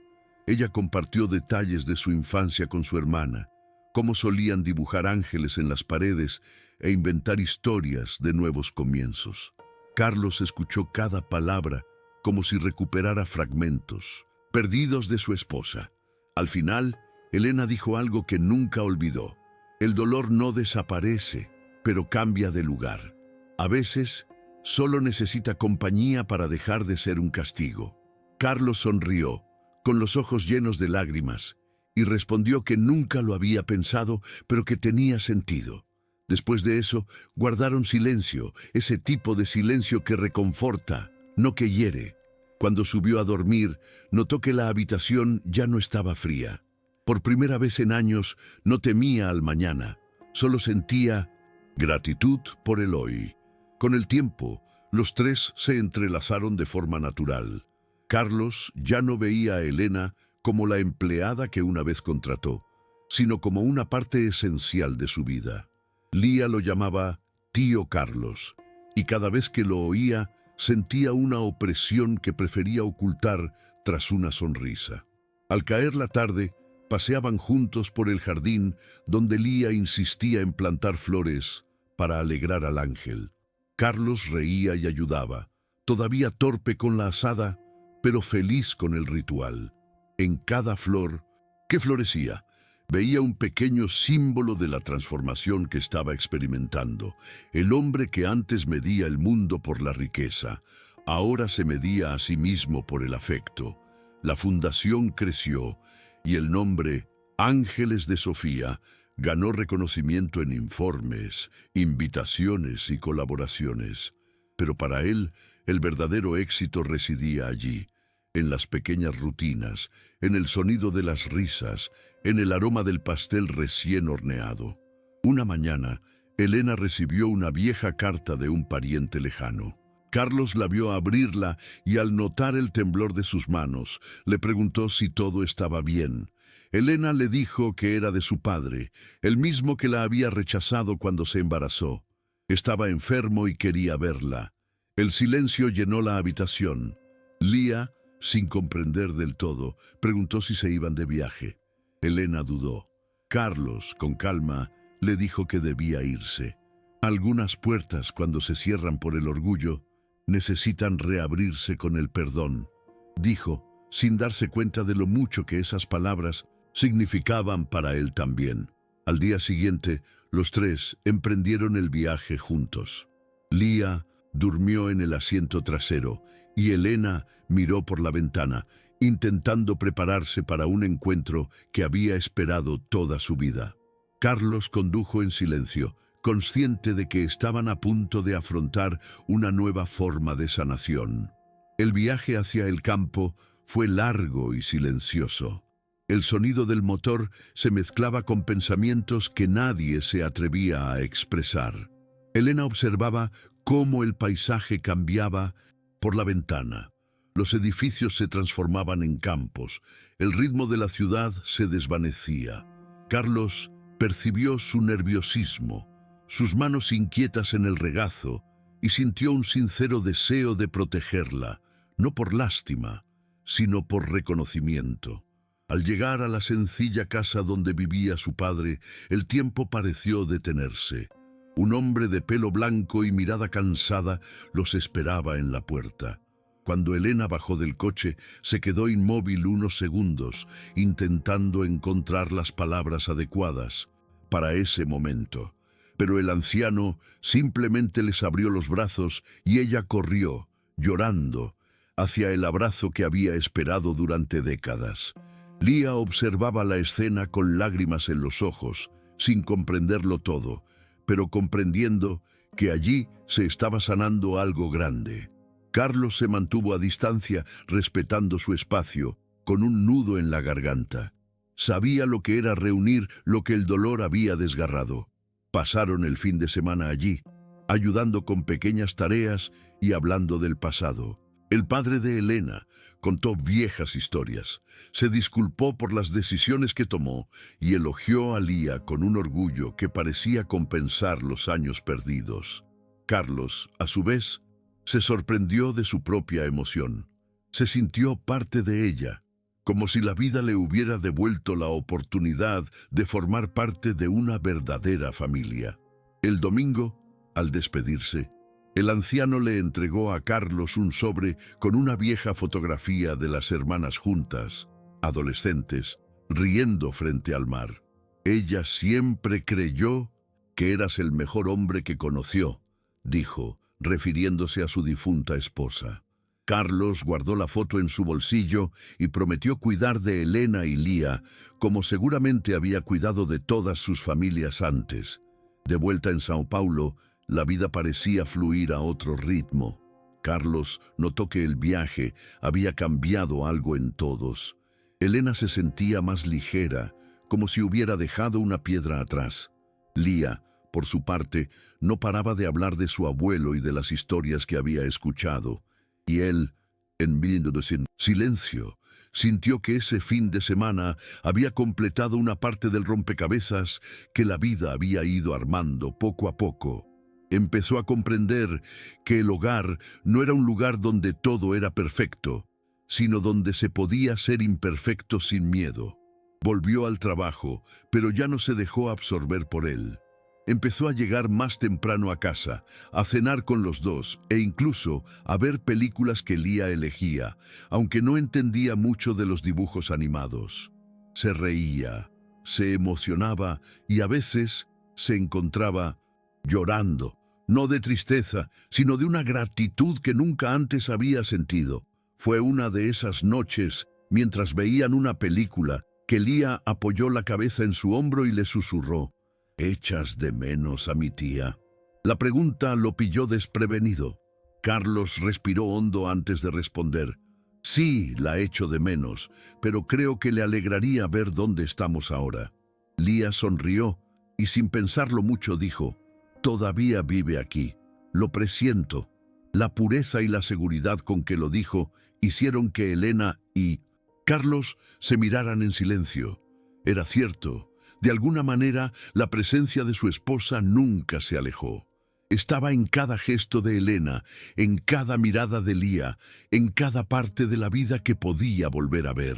Ella compartió detalles de su infancia con su hermana, cómo solían dibujar ángeles en las paredes e inventar historias de nuevos comienzos. Carlos escuchó cada palabra como si recuperara fragmentos, perdidos de su esposa. Al final, Elena dijo algo que nunca olvidó. El dolor no desaparece, pero cambia de lugar. A veces, solo necesita compañía para dejar de ser un castigo. Carlos sonrió, con los ojos llenos de lágrimas, y respondió que nunca lo había pensado, pero que tenía sentido. Después de eso, guardaron silencio, ese tipo de silencio que reconforta, no que hiere. Cuando subió a dormir, notó que la habitación ya no estaba fría. Por primera vez en años, no temía al mañana, solo sentía gratitud por el hoy. Con el tiempo, los tres se entrelazaron de forma natural. Carlos ya no veía a Elena como la empleada que una vez contrató, sino como una parte esencial de su vida. Lía lo llamaba tío Carlos, y cada vez que lo oía, sentía una opresión que prefería ocultar tras una sonrisa. Al caer la tarde, paseaban juntos por el jardín donde Lía insistía en plantar flores para alegrar al ángel. Carlos reía y ayudaba, todavía torpe con la asada, pero feliz con el ritual. En cada flor que florecía, veía un pequeño símbolo de la transformación que estaba experimentando. El hombre que antes medía el mundo por la riqueza, ahora se medía a sí mismo por el afecto. La fundación creció y el nombre Ángeles de Sofía ganó reconocimiento en informes, invitaciones y colaboraciones. Pero para él, el verdadero éxito residía allí, en las pequeñas rutinas, en el sonido de las risas, en el aroma del pastel recién horneado. Una mañana, Elena recibió una vieja carta de un pariente lejano. Carlos la vio abrirla y al notar el temblor de sus manos, le preguntó si todo estaba bien. Elena le dijo que era de su padre, el mismo que la había rechazado cuando se embarazó. Estaba enfermo y quería verla. El silencio llenó la habitación. Lía, sin comprender del todo, preguntó si se iban de viaje. Elena dudó. Carlos, con calma, le dijo que debía irse. Algunas puertas, cuando se cierran por el orgullo, necesitan reabrirse con el perdón, dijo, sin darse cuenta de lo mucho que esas palabras significaban para él también. Al día siguiente, los tres emprendieron el viaje juntos. Lía durmió en el asiento trasero y Elena miró por la ventana, intentando prepararse para un encuentro que había esperado toda su vida. Carlos condujo en silencio, consciente de que estaban a punto de afrontar una nueva forma de sanación. El viaje hacia el campo fue largo y silencioso. El sonido del motor se mezclaba con pensamientos que nadie se atrevía a expresar. Elena observaba cómo el paisaje cambiaba por la ventana. Los edificios se transformaban en campos. El ritmo de la ciudad se desvanecía. Carlos percibió su nerviosismo, sus manos inquietas en el regazo, y sintió un sincero deseo de protegerla, no por lástima, sino por reconocimiento. Al llegar a la sencilla casa donde vivía su padre, el tiempo pareció detenerse. Un hombre de pelo blanco y mirada cansada los esperaba en la puerta. Cuando Elena bajó del coche, se quedó inmóvil unos segundos, intentando encontrar las palabras adecuadas para ese momento. Pero el anciano simplemente les abrió los brazos y ella corrió, llorando, hacia el abrazo que había esperado durante décadas. Lía observaba la escena con lágrimas en los ojos, sin comprenderlo todo, pero comprendiendo que allí se estaba sanando algo grande. Carlos se mantuvo a distancia, respetando su espacio, con un nudo en la garganta. Sabía lo que era reunir lo que el dolor había desgarrado. Pasaron el fin de semana allí, ayudando con pequeñas tareas y hablando del pasado. El padre de Elena contó viejas historias, se disculpó por las decisiones que tomó y elogió a Lía con un orgullo que parecía compensar los años perdidos. Carlos, a su vez, se sorprendió de su propia emoción. Se sintió parte de ella, como si la vida le hubiera devuelto la oportunidad de formar parte de una verdadera familia. El domingo, al despedirse, el anciano le entregó a Carlos un sobre con una vieja fotografía de las hermanas juntas, adolescentes, riendo frente al mar. Ella siempre creyó que eras el mejor hombre que conoció, dijo, refiriéndose a su difunta esposa. Carlos guardó la foto en su bolsillo y prometió cuidar de Elena y Lía, como seguramente había cuidado de todas sus familias antes. De vuelta en Sao Paulo, la vida parecía fluir a otro ritmo. Carlos notó que el viaje había cambiado algo en todos. Elena se sentía más ligera, como si hubiera dejado una piedra atrás. Lía, por su parte, no paraba de hablar de su abuelo y de las historias que había escuchado. Y él, en medio de silencio, sintió que ese fin de semana había completado una parte del rompecabezas que la vida había ido armando poco a poco. Empezó a comprender que el hogar no era un lugar donde todo era perfecto, sino donde se podía ser imperfecto sin miedo. Volvió al trabajo, pero ya no se dejó absorber por él. Empezó a llegar más temprano a casa, a cenar con los dos e incluso a ver películas que Lía elegía, aunque no entendía mucho de los dibujos animados. Se reía, se emocionaba y a veces se encontraba llorando, no de tristeza, sino de una gratitud que nunca antes había sentido. Fue una de esas noches mientras veían una película, que Lía apoyó la cabeza en su hombro y le susurró: «¿Echas de menos a mi tía?». La pregunta lo pilló desprevenido. Carlos respiró hondo antes de responder: «Sí, la echo de menos, pero creo que le alegraría ver dónde estamos ahora». Lía sonrió y sin pensarlo mucho dijo: «Todavía vive aquí. Lo presiento». La pureza y la seguridad con que lo dijo hicieron que Elena y Carlos se miraran en silencio. Era cierto, de alguna manera la presencia de su esposa nunca se alejó. Estaba en cada gesto de Elena, en cada mirada de Lía, en cada parte de la vida que podía volver a ver.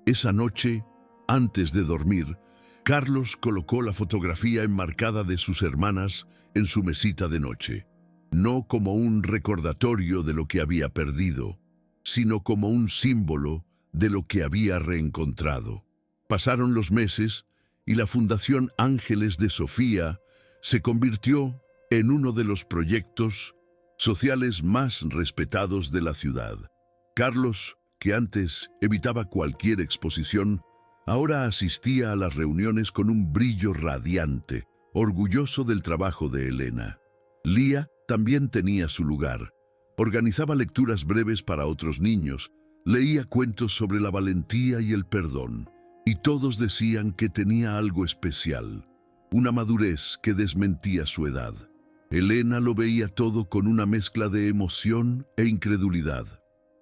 Esa noche, antes de dormir, Carlos colocó la fotografía enmarcada de sus hermanas en su mesita de noche, no como un recordatorio de lo que había perdido, sino como un símbolo de lo que había reencontrado. Pasaron los meses y la Fundación Ángeles de Sofía se convirtió en uno de los proyectos sociales más respetados de la ciudad. Carlos, que antes evitaba cualquier exposición, ahora asistía a las reuniones con un brillo radiante, orgulloso del trabajo de Elena. Lía también tenía su lugar. Organizaba lecturas breves para otros niños, leía cuentos sobre la valentía y el perdón, y todos decían que tenía algo especial, una madurez que desmentía su edad. Elena lo veía todo con una mezcla de emoción e incredulidad.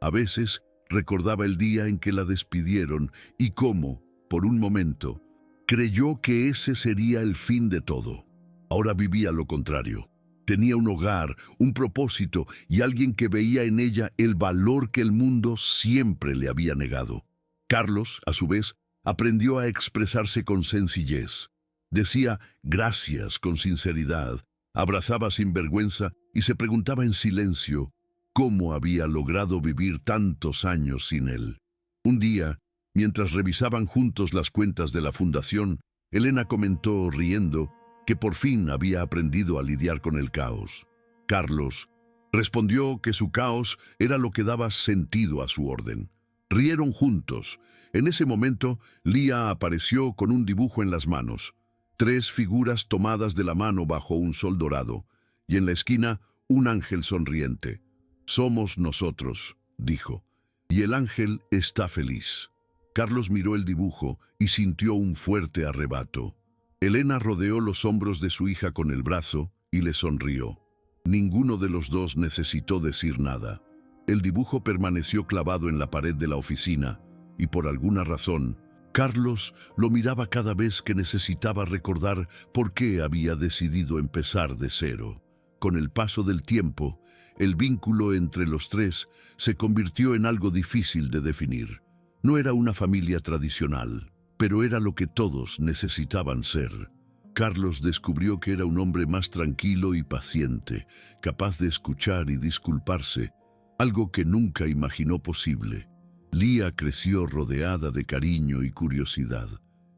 A veces recordaba el día en que la despidieron y cómo, por un momento, creyó que ese sería el fin de todo. Ahora vivía lo contrario. Tenía un hogar, un propósito y alguien que veía en ella el valor que el mundo siempre le había negado. Carlos, a su vez, aprendió a expresarse con sencillez. Decía gracias con sinceridad, abrazaba sin vergüenza y se preguntaba en silencio cómo había logrado vivir tantos años sin él. Un día, mientras revisaban juntos las cuentas de la fundación, Elena comentó, riendo, que por fin había aprendido a lidiar con el caos. Carlos respondió que su caos era lo que daba sentido a su orden. Rieron juntos. En ese momento, Lía apareció con un dibujo en las manos. 3 figuras tomadas de la mano bajo un sol dorado, y en la esquina un ángel sonriente. «Somos nosotros», dijo, «y el ángel está feliz». Carlos miró el dibujo y sintió un fuerte arrebato. Elena rodeó los hombros de su hija con el brazo y le sonrió. Ninguno de los dos necesitó decir nada. El dibujo permaneció clavado en la pared de la oficina y por alguna razón, Carlos lo miraba cada vez que necesitaba recordar por qué había decidido empezar de cero. Con el paso del tiempo, el vínculo entre los tres se convirtió en algo difícil de definir. No era una familia tradicional, pero era lo que todos necesitaban ser. Carlos descubrió que era un hombre más tranquilo y paciente, capaz de escuchar y disculparse, algo que nunca imaginó posible. Lía creció rodeada de cariño y curiosidad.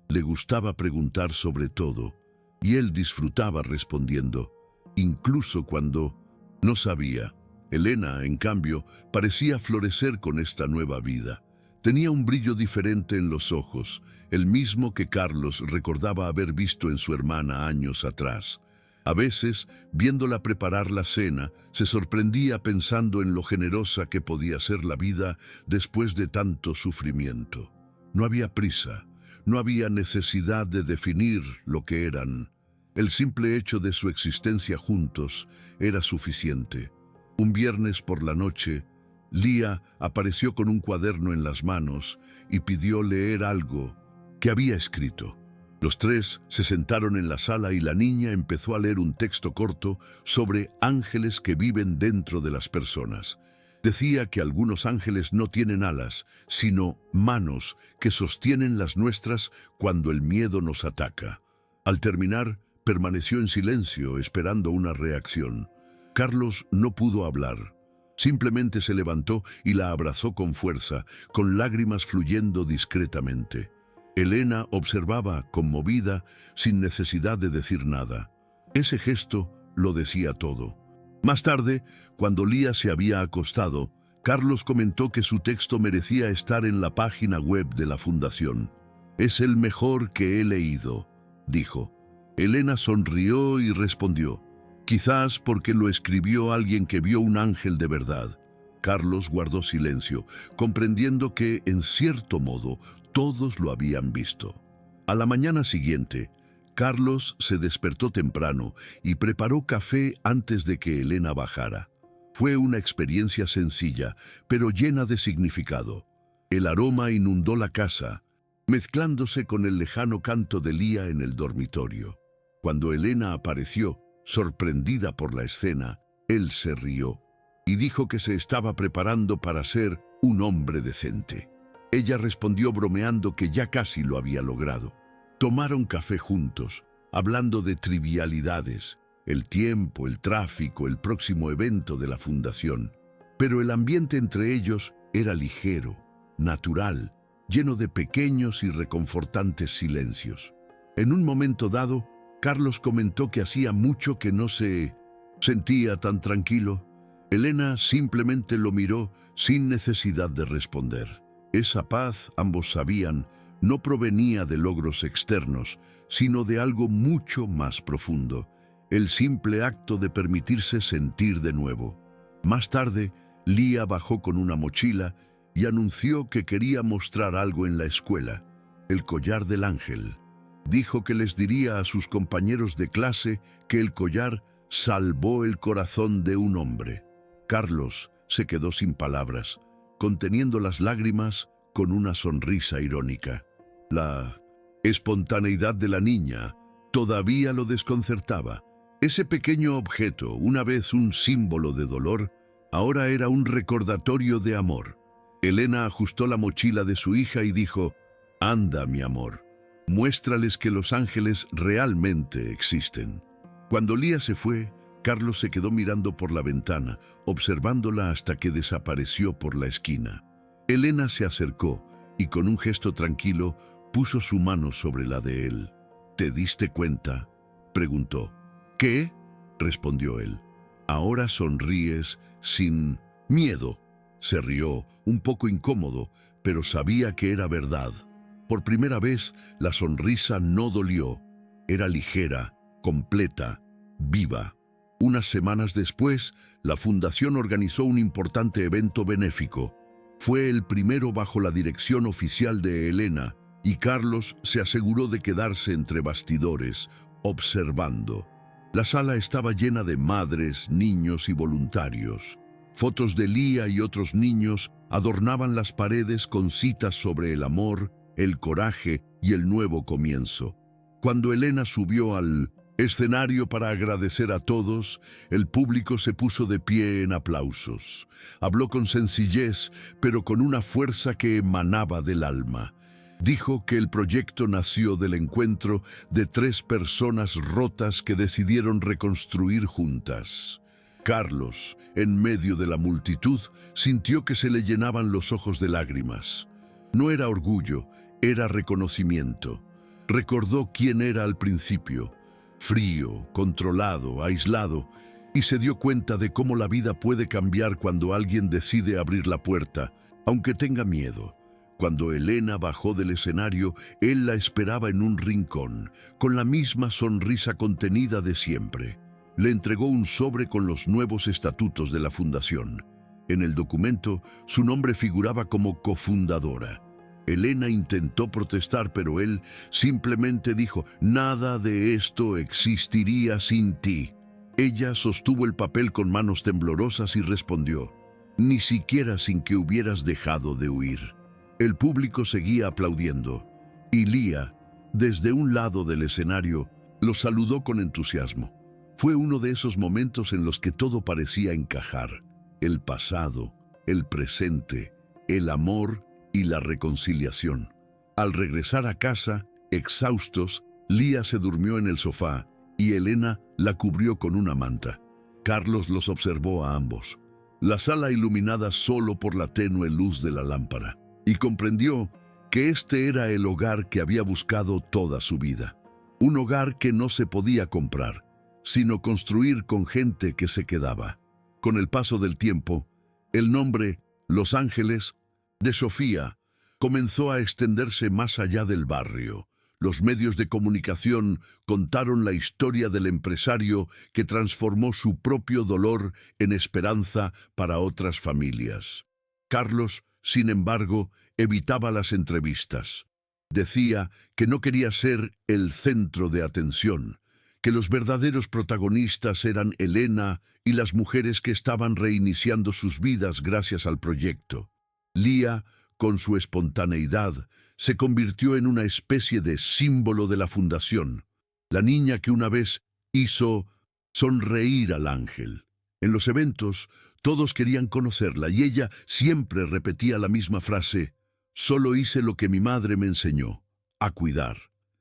Le gustaba preguntar sobre todo, y él disfrutaba respondiendo, incluso cuando no sabía. Elena, en cambio, parecía florecer con esta nueva vida. Tenía un brillo diferente en los ojos, el mismo que Carlos recordaba haber visto en su hermana años atrás. A veces, viéndola preparar la cena, se sorprendía pensando en lo generosa que podía ser la vida después de tanto sufrimiento. No había prisa, no había necesidad de definir lo que eran. El simple hecho de su existencia juntos era suficiente. Un viernes por la noche, Lía apareció con un cuaderno en las manos y pidió leer algo que había escrito. Los tres se sentaron en la sala y la niña empezó a leer un texto corto sobre ángeles que viven dentro de las personas. Decía que algunos ángeles no tienen alas, sino manos que sostienen las nuestras cuando el miedo nos ataca. Al terminar, permaneció en silencio esperando una reacción. Carlos no pudo hablar. Simplemente se levantó y la abrazó con fuerza, con lágrimas fluyendo discretamente. Elena observaba, conmovida, sin necesidad de decir nada. Ese gesto lo decía todo. Más tarde, cuando Lía se había acostado, Carlos comentó que su texto merecía estar en la página web de la Fundación. «Es el mejor que he leído», dijo. Elena sonrió y respondió, «Quizás porque lo escribió alguien que vio un ángel de verdad». Carlos guardó silencio, comprendiendo que, en cierto modo, todos lo habían visto. A la mañana siguiente, Carlos se despertó temprano y preparó café antes de que Elena bajara. Fue una experiencia sencilla, pero llena de significado. El aroma inundó la casa, mezclándose con el lejano canto de Lía en el dormitorio. Cuando Elena apareció, sorprendida por la escena, él se rió y dijo que se estaba preparando para ser un hombre decente. Ella respondió bromeando que ya casi lo había logrado. Tomaron café juntos, hablando de trivialidades, el tiempo, el tráfico, el próximo evento de la fundación. Pero el ambiente entre ellos era ligero, natural, lleno de pequeños y reconfortantes silencios. En un momento dado, Carlos comentó que hacía mucho que no se sentía tan tranquilo. Elena simplemente lo miró sin necesidad de responder. Esa paz, ambos sabían, no provenía de logros externos, sino de algo mucho más profundo, el simple acto de permitirse sentir de nuevo. Más tarde, Lía bajó con una mochila y anunció que quería mostrar algo en la escuela, el collar del ángel. Dijo que les diría a sus compañeros de clase que el collar salvó el corazón de un hombre. Carlos se quedó sin palabras, conteniendo las lágrimas con una sonrisa irónica. La espontaneidad de la niña todavía lo desconcertaba. Ese pequeño objeto, una vez un símbolo de dolor, ahora era un recordatorio de amor. Elena ajustó la mochila de su hija y dijo, «Anda, mi amor, muéstrales que los ángeles realmente existen». Cuando Lía se fue, Carlos se quedó mirando por la ventana, observándola hasta que desapareció por la esquina. Elena se acercó y con un gesto tranquilo puso su mano sobre la de él. «¿Te diste cuenta?», preguntó. «¿Qué?», respondió él. «Ahora sonríes sin miedo». Se rió, un poco incómodo, pero sabía que era verdad. Por primera vez, la sonrisa no dolió. Era ligera, completa, viva. Unas semanas después, la Fundación organizó un importante evento benéfico. Fue el primero bajo la dirección oficial de Elena, y Carlos se aseguró de quedarse entre bastidores, observando. La sala estaba llena de madres, niños y voluntarios. Fotos de Lía y otros niños adornaban las paredes con citas sobre el amor, el coraje y el nuevo comienzo. Cuando Elena subió al escenario para agradecer a todos, el público se puso de pie en aplausos. Habló con sencillez, pero con una fuerza que emanaba del alma. Dijo que el proyecto nació del encuentro de 3 personas rotas que decidieron reconstruir juntas. Carlos, en medio de la multitud, sintió que se le llenaban los ojos de lágrimas. No era orgullo, era reconocimiento. Recordó quién era al principio, frío, controlado, aislado, y se dio cuenta de cómo la vida puede cambiar cuando alguien decide abrir la puerta, aunque tenga miedo. Cuando Elena bajó del escenario, él la esperaba en un rincón, con la misma sonrisa contenida de siempre. Le entregó un sobre con los nuevos estatutos de la fundación. En el documento, su nombre figuraba como cofundadora. Elena intentó protestar, pero él simplemente dijo, «Nada de esto existiría sin ti». Ella sostuvo el papel con manos temblorosas y respondió, «Ni siquiera sin que hubieras dejado de huir». El público seguía aplaudiendo, y Lía, desde un lado del escenario, lo saludó con entusiasmo. Fue uno de esos momentos en los que todo parecía encajar. El pasado, el presente, el amor y la reconciliación. Al regresar a casa, exhaustos, Lía se durmió en el sofá y Elena la cubrió con una manta. Carlos los observó a ambos. La sala iluminada solo por la tenue luz de la lámpara. Y comprendió que este era el hogar que había buscado toda su vida. Un hogar que no se podía comprar, sino construir con gente que se quedaba. Con el paso del tiempo, el nombre Los Ángeles de Sofía comenzó a extenderse más allá del barrio. Los medios de comunicación contaron la historia del empresario que transformó su propio dolor en esperanza para otras familias. Carlos, sin embargo, evitaba las entrevistas. Decía que no quería ser el centro de atención, que los verdaderos protagonistas eran Elena y las mujeres que estaban reiniciando sus vidas gracias al proyecto. Lía, con su espontaneidad, se convirtió en una especie de símbolo de la fundación, la niña que una vez hizo sonreír al ángel. En los eventos, todos querían conocerla y ella siempre repetía la misma frase: «Solo hice lo que mi madre me enseñó, a cuidar».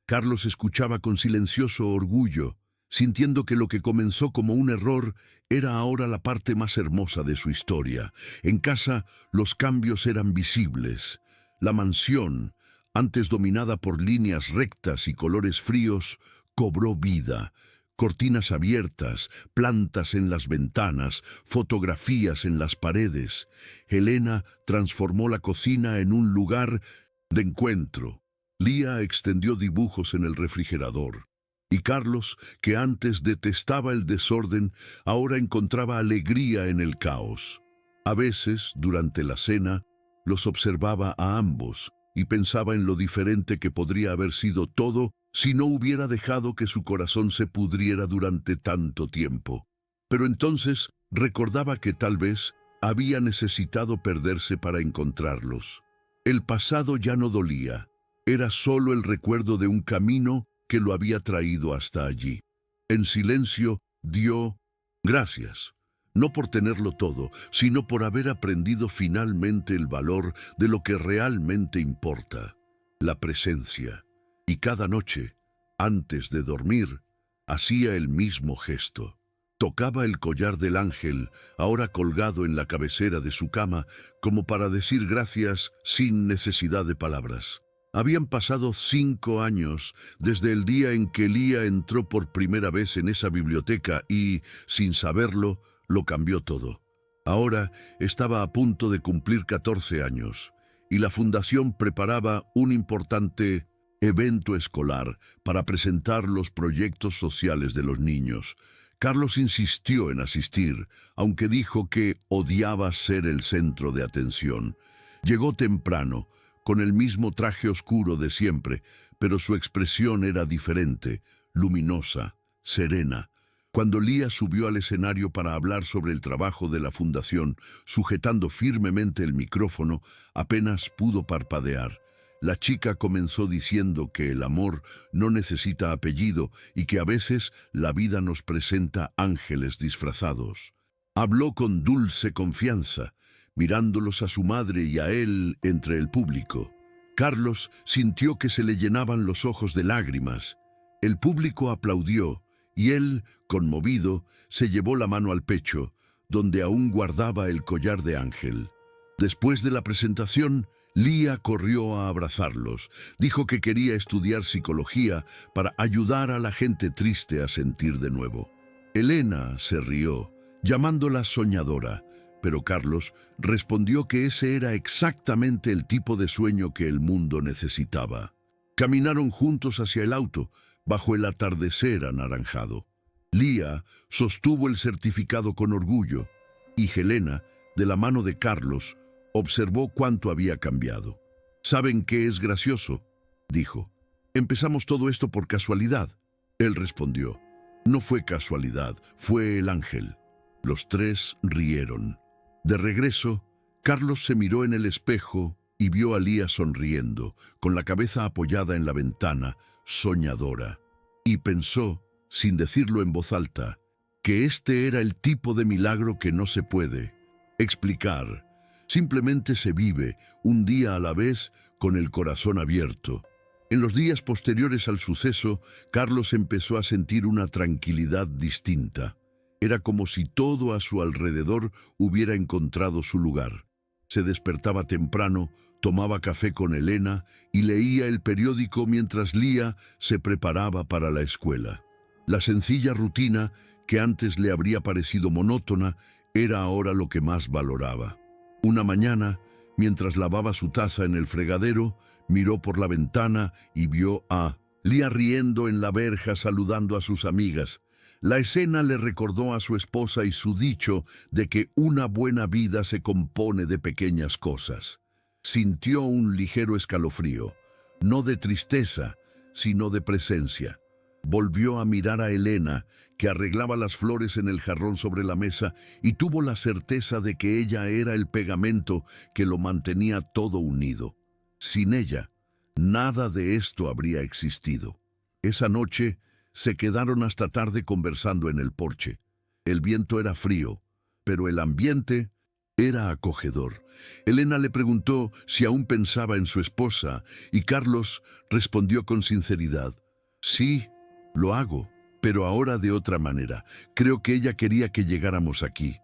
Carlos escuchaba con silencioso orgullo, sintiendo que lo que comenzó como un error era ahora la parte más hermosa de su historia. En casa, los cambios eran visibles. La mansión, antes dominada por líneas rectas y colores fríos, cobró vida. Cortinas abiertas, plantas en las ventanas, fotografías en las paredes. Helena transformó la cocina en un lugar de encuentro. Lía extendió dibujos en el refrigerador. Y Carlos, que antes detestaba el desorden, ahora encontraba alegría en el caos. A veces, durante la cena, los observaba a ambos y pensaba en lo diferente que podría haber sido todo si no hubiera dejado que su corazón se pudriera durante tanto tiempo. Pero entonces recordaba que tal vez había necesitado perderse para encontrarlos. El pasado ya no dolía. Era solo el recuerdo de un camino que lo había traído hasta allí. En silencio dio gracias, no por tenerlo todo, sino por haber aprendido finalmente el valor de lo que realmente importa, la presencia. Y cada noche, antes de dormir, hacía el mismo gesto. Tocaba el collar del ángel, ahora colgado en la cabecera de su cama, como para decir gracias sin necesidad de palabras. Habían pasado 5 años desde el día en que Lía entró por primera vez en esa biblioteca y, sin saberlo, lo cambió todo. Ahora estaba a punto de cumplir 14 años y la fundación preparaba un importante evento escolar para presentar los proyectos sociales de los niños. Carlos insistió en asistir, aunque dijo que odiaba ser el centro de atención. Llegó temprano, con el mismo traje oscuro de siempre, pero su expresión era diferente, luminosa, serena. Cuando Lía subió al escenario para hablar sobre el trabajo de la fundación, sujetando firmemente el micrófono, apenas pudo parpadear. La chica comenzó diciendo que el amor no necesita apellido y que a veces la vida nos presenta ángeles disfrazados. Habló con dulce confianza, mirándolos a su madre y a él entre el público. Carlos sintió que se le llenaban los ojos de lágrimas. El público aplaudió y él, conmovido, se llevó la mano al pecho, donde aún guardaba el collar de ángel. Después de la presentación, Lía corrió a abrazarlos. Dijo que quería estudiar psicología para ayudar a la gente triste a sentir de nuevo. Elena se rió, llamándola soñadora, pero Carlos respondió que ese era exactamente el tipo de sueño que el mundo necesitaba. Caminaron juntos hacia el auto, bajo el atardecer anaranjado. Lía sostuvo el certificado con orgullo, y Helena, de la mano de Carlos, observó cuánto había cambiado. «¿Saben qué es gracioso?», dijo. «Empezamos todo esto por casualidad». Él respondió. «No fue casualidad, fue el ángel». Los tres rieron. De regreso, Carlos se miró en el espejo y vio a Lía sonriendo, con la cabeza apoyada en la ventana, soñadora. Y pensó, sin decirlo en voz alta, que este era el tipo de milagro que no se puede explicar. Simplemente se vive, un día a la vez, con el corazón abierto. En los días posteriores al suceso, Carlos empezó a sentir una tranquilidad distinta. Era como si todo a su alrededor hubiera encontrado su lugar. Se despertaba temprano, tomaba café con Elena y leía el periódico mientras Lía se preparaba para la escuela. La sencilla rutina, que antes le habría parecido monótona, era ahora lo que más valoraba. Una mañana, mientras lavaba su taza en el fregadero, miró por la ventana y vio a Lía riendo en la verja saludando a sus amigas. La escena le recordó a su esposa y su dicho de que una buena vida se compone de pequeñas cosas. Sintió un ligero escalofrío, no de tristeza, sino de presencia. Volvió a mirar a Elena, que arreglaba las flores en el jarrón sobre la mesa, y tuvo la certeza de que ella era el pegamento que lo mantenía todo unido. Sin ella, nada de esto habría existido. Esa noche se quedaron hasta tarde conversando en el porche. El viento era frío, pero el ambiente era acogedor. Elena le preguntó si aún pensaba en su esposa, y Carlos respondió con sinceridad: «Sí, lo hago, pero ahora de otra manera. Creo que ella quería que llegáramos aquí».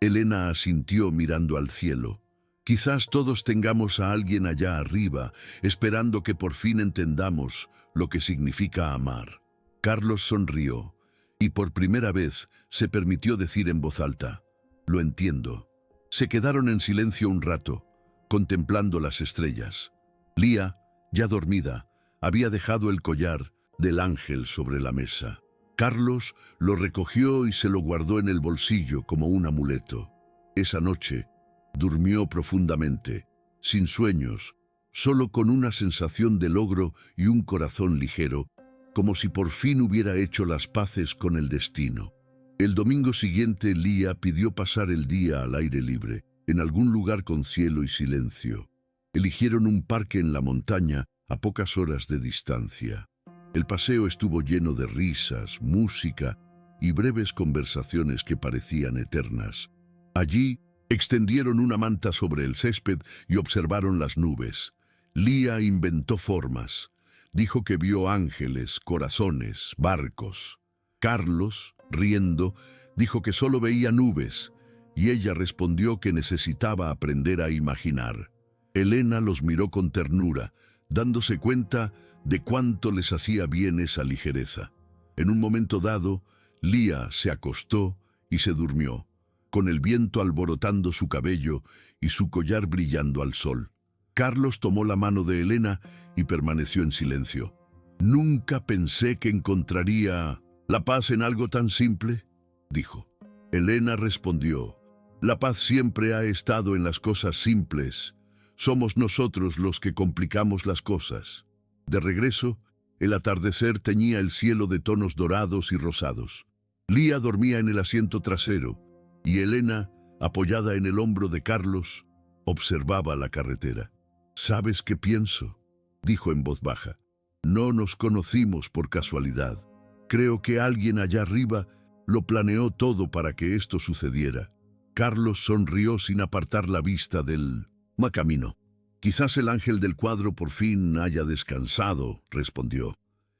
Elena asintió mirando al cielo. «Quizás todos tengamos a alguien allá arriba, esperando que por fin entendamos lo que significa amar». Carlos sonrió, y por primera vez se permitió decir en voz alta: «Lo entiendo». Se quedaron en silencio un rato, contemplando las estrellas. Lía, ya dormida, había dejado el collar del ángel sobre la mesa. Carlos lo recogió y se lo guardó en el bolsillo como un amuleto. Esa noche durmió profundamente, sin sueños, solo con una sensación de logro y un corazón ligero, como si por fin hubiera hecho las paces con el destino. El domingo siguiente, Lía pidió pasar el día al aire libre, en algún lugar con cielo y silencio. Eligieron un parque en la montaña, a pocas horas de distancia. El paseo estuvo lleno de risas, música y breves conversaciones que parecían eternas. Allí extendieron una manta sobre el césped y observaron las nubes. Lía inventó formas. Dijo que vio ángeles, corazones, barcos. Carlos, riendo, dijo que solo veía nubes, y ella respondió que necesitaba aprender a imaginar. Elena los miró con ternura, dándose cuenta de cuánto les hacía bien esa ligereza. En un momento dado, Lía se acostó y se durmió, con el viento alborotando su cabello y su collar brillando al sol. Carlos tomó la mano de Elena y permaneció en silencio. «Nunca pensé que encontraría la paz en algo tan simple», dijo. Elena respondió: «La paz siempre ha estado en las cosas simples. Somos nosotros los que complicamos las cosas». De regreso, el atardecer teñía el cielo de tonos dorados y rosados. Lía dormía en el asiento trasero, y Elena, apoyada en el hombro de Carlos, observaba la carretera. «¿Sabes qué pienso?», dijo en voz baja. «No nos conocimos por casualidad. Creo que alguien allá arriba lo planeó todo para que esto sucediera». Carlos sonrió sin apartar la vista del camino. «Quizás el ángel del cuadro por fin haya descansado», respondió.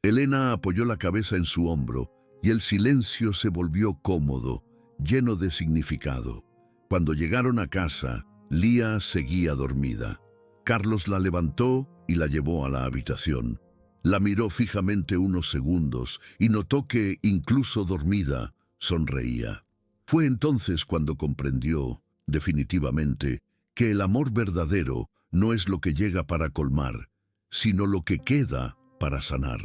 Elena apoyó la cabeza en su hombro y el silencio se volvió cómodo, lleno de significado. Cuando llegaron a casa, Lía seguía dormida. Carlos la levantó y la llevó a la habitación. La miró fijamente unos segundos y notó que, incluso dormida, sonreía. Fue entonces cuando comprendió, definitivamente, que el amor verdadero no es lo que llega para colmar, sino lo que queda para sanar.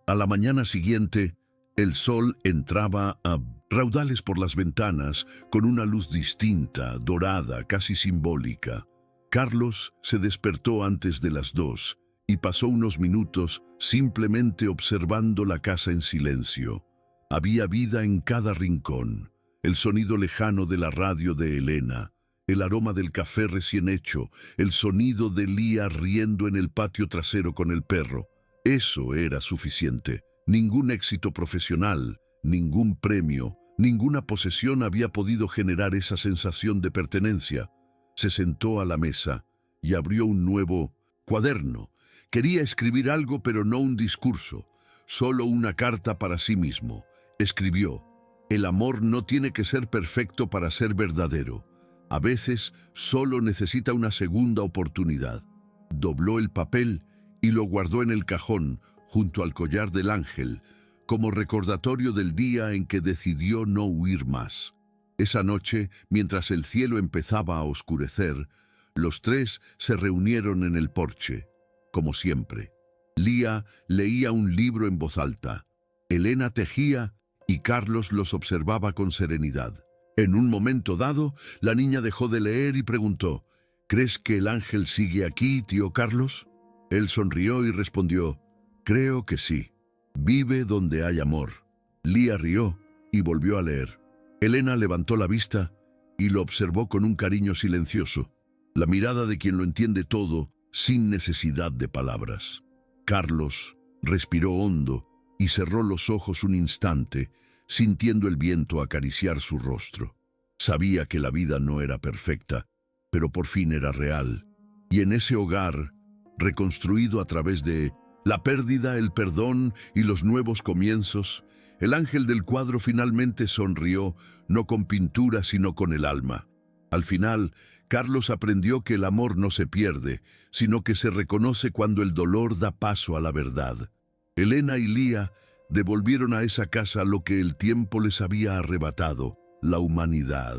A la mañana siguiente, el sol entraba a raudales por las ventanas con una luz distinta, dorada, casi simbólica. Carlos se despertó antes de las 2 y pasó unos minutos simplemente observando la casa en silencio. Había vida en cada rincón, el sonido lejano de la radio de Elena, el aroma del café recién hecho, el sonido de Lía riendo en el patio trasero con el perro. Eso era suficiente. Ningún éxito profesional, ningún premio, ninguna posesión había podido generar esa sensación de pertenencia. Se sentó a la mesa y abrió un nuevo cuaderno. Quería escribir algo, pero no un discurso, solo una carta para sí mismo. Escribió: «El amor no tiene que ser perfecto para ser verdadero. A veces solo necesita una segunda oportunidad». Dobló el papel y lo guardó en el cajón, junto al collar del ángel, como recordatorio del día en que decidió no huir más. Esa noche, mientras el cielo empezaba a oscurecer, los tres se reunieron en el porche, como siempre. Lía leía un libro en voz alta. Elena tejía y Carlos los observaba con serenidad. En un momento dado, la niña dejó de leer y preguntó: «¿Crees que el ángel sigue aquí, tío Carlos?» Él sonrió y respondió: «Creo que sí. Vive donde hay amor». Lía rió y volvió a leer. Elena levantó la vista y lo observó con un cariño silencioso, la mirada de quien lo entiende todo sin necesidad de palabras. Carlos respiró hondo y cerró los ojos un instante, sintiendo el viento acariciar su rostro. Sabía que la vida no era perfecta, pero por fin era real. Y en ese hogar, reconstruido a través de la pérdida, el perdón y los nuevos comienzos, el ángel del cuadro finalmente sonrió, no con pintura sino con el alma. Al final, Carlos aprendió que el amor no se pierde, sino que se reconoce cuando el dolor da paso a la verdad. Elena y Lía devolvieron a esa casa lo que el tiempo les había arrebatado: la humanidad.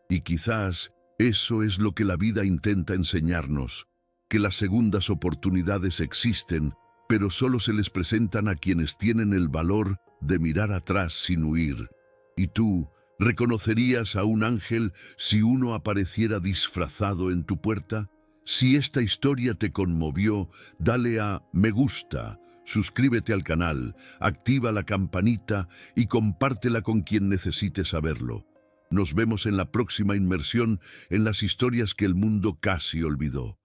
Y quizás eso es lo que la vida intenta enseñarnos, que las segundas oportunidades existen, pero solo se les presentan a quienes tienen el valor de mirar atrás sin huir. ¿Y tú reconocerías a un ángel si uno apareciera disfrazado en tu puerta? Si esta historia te conmovió, dale a me gusta, suscríbete al canal, activa la campanita y compártela con quien necesite saberlo. Nos vemos en la próxima inmersión en las historias que el mundo casi olvidó.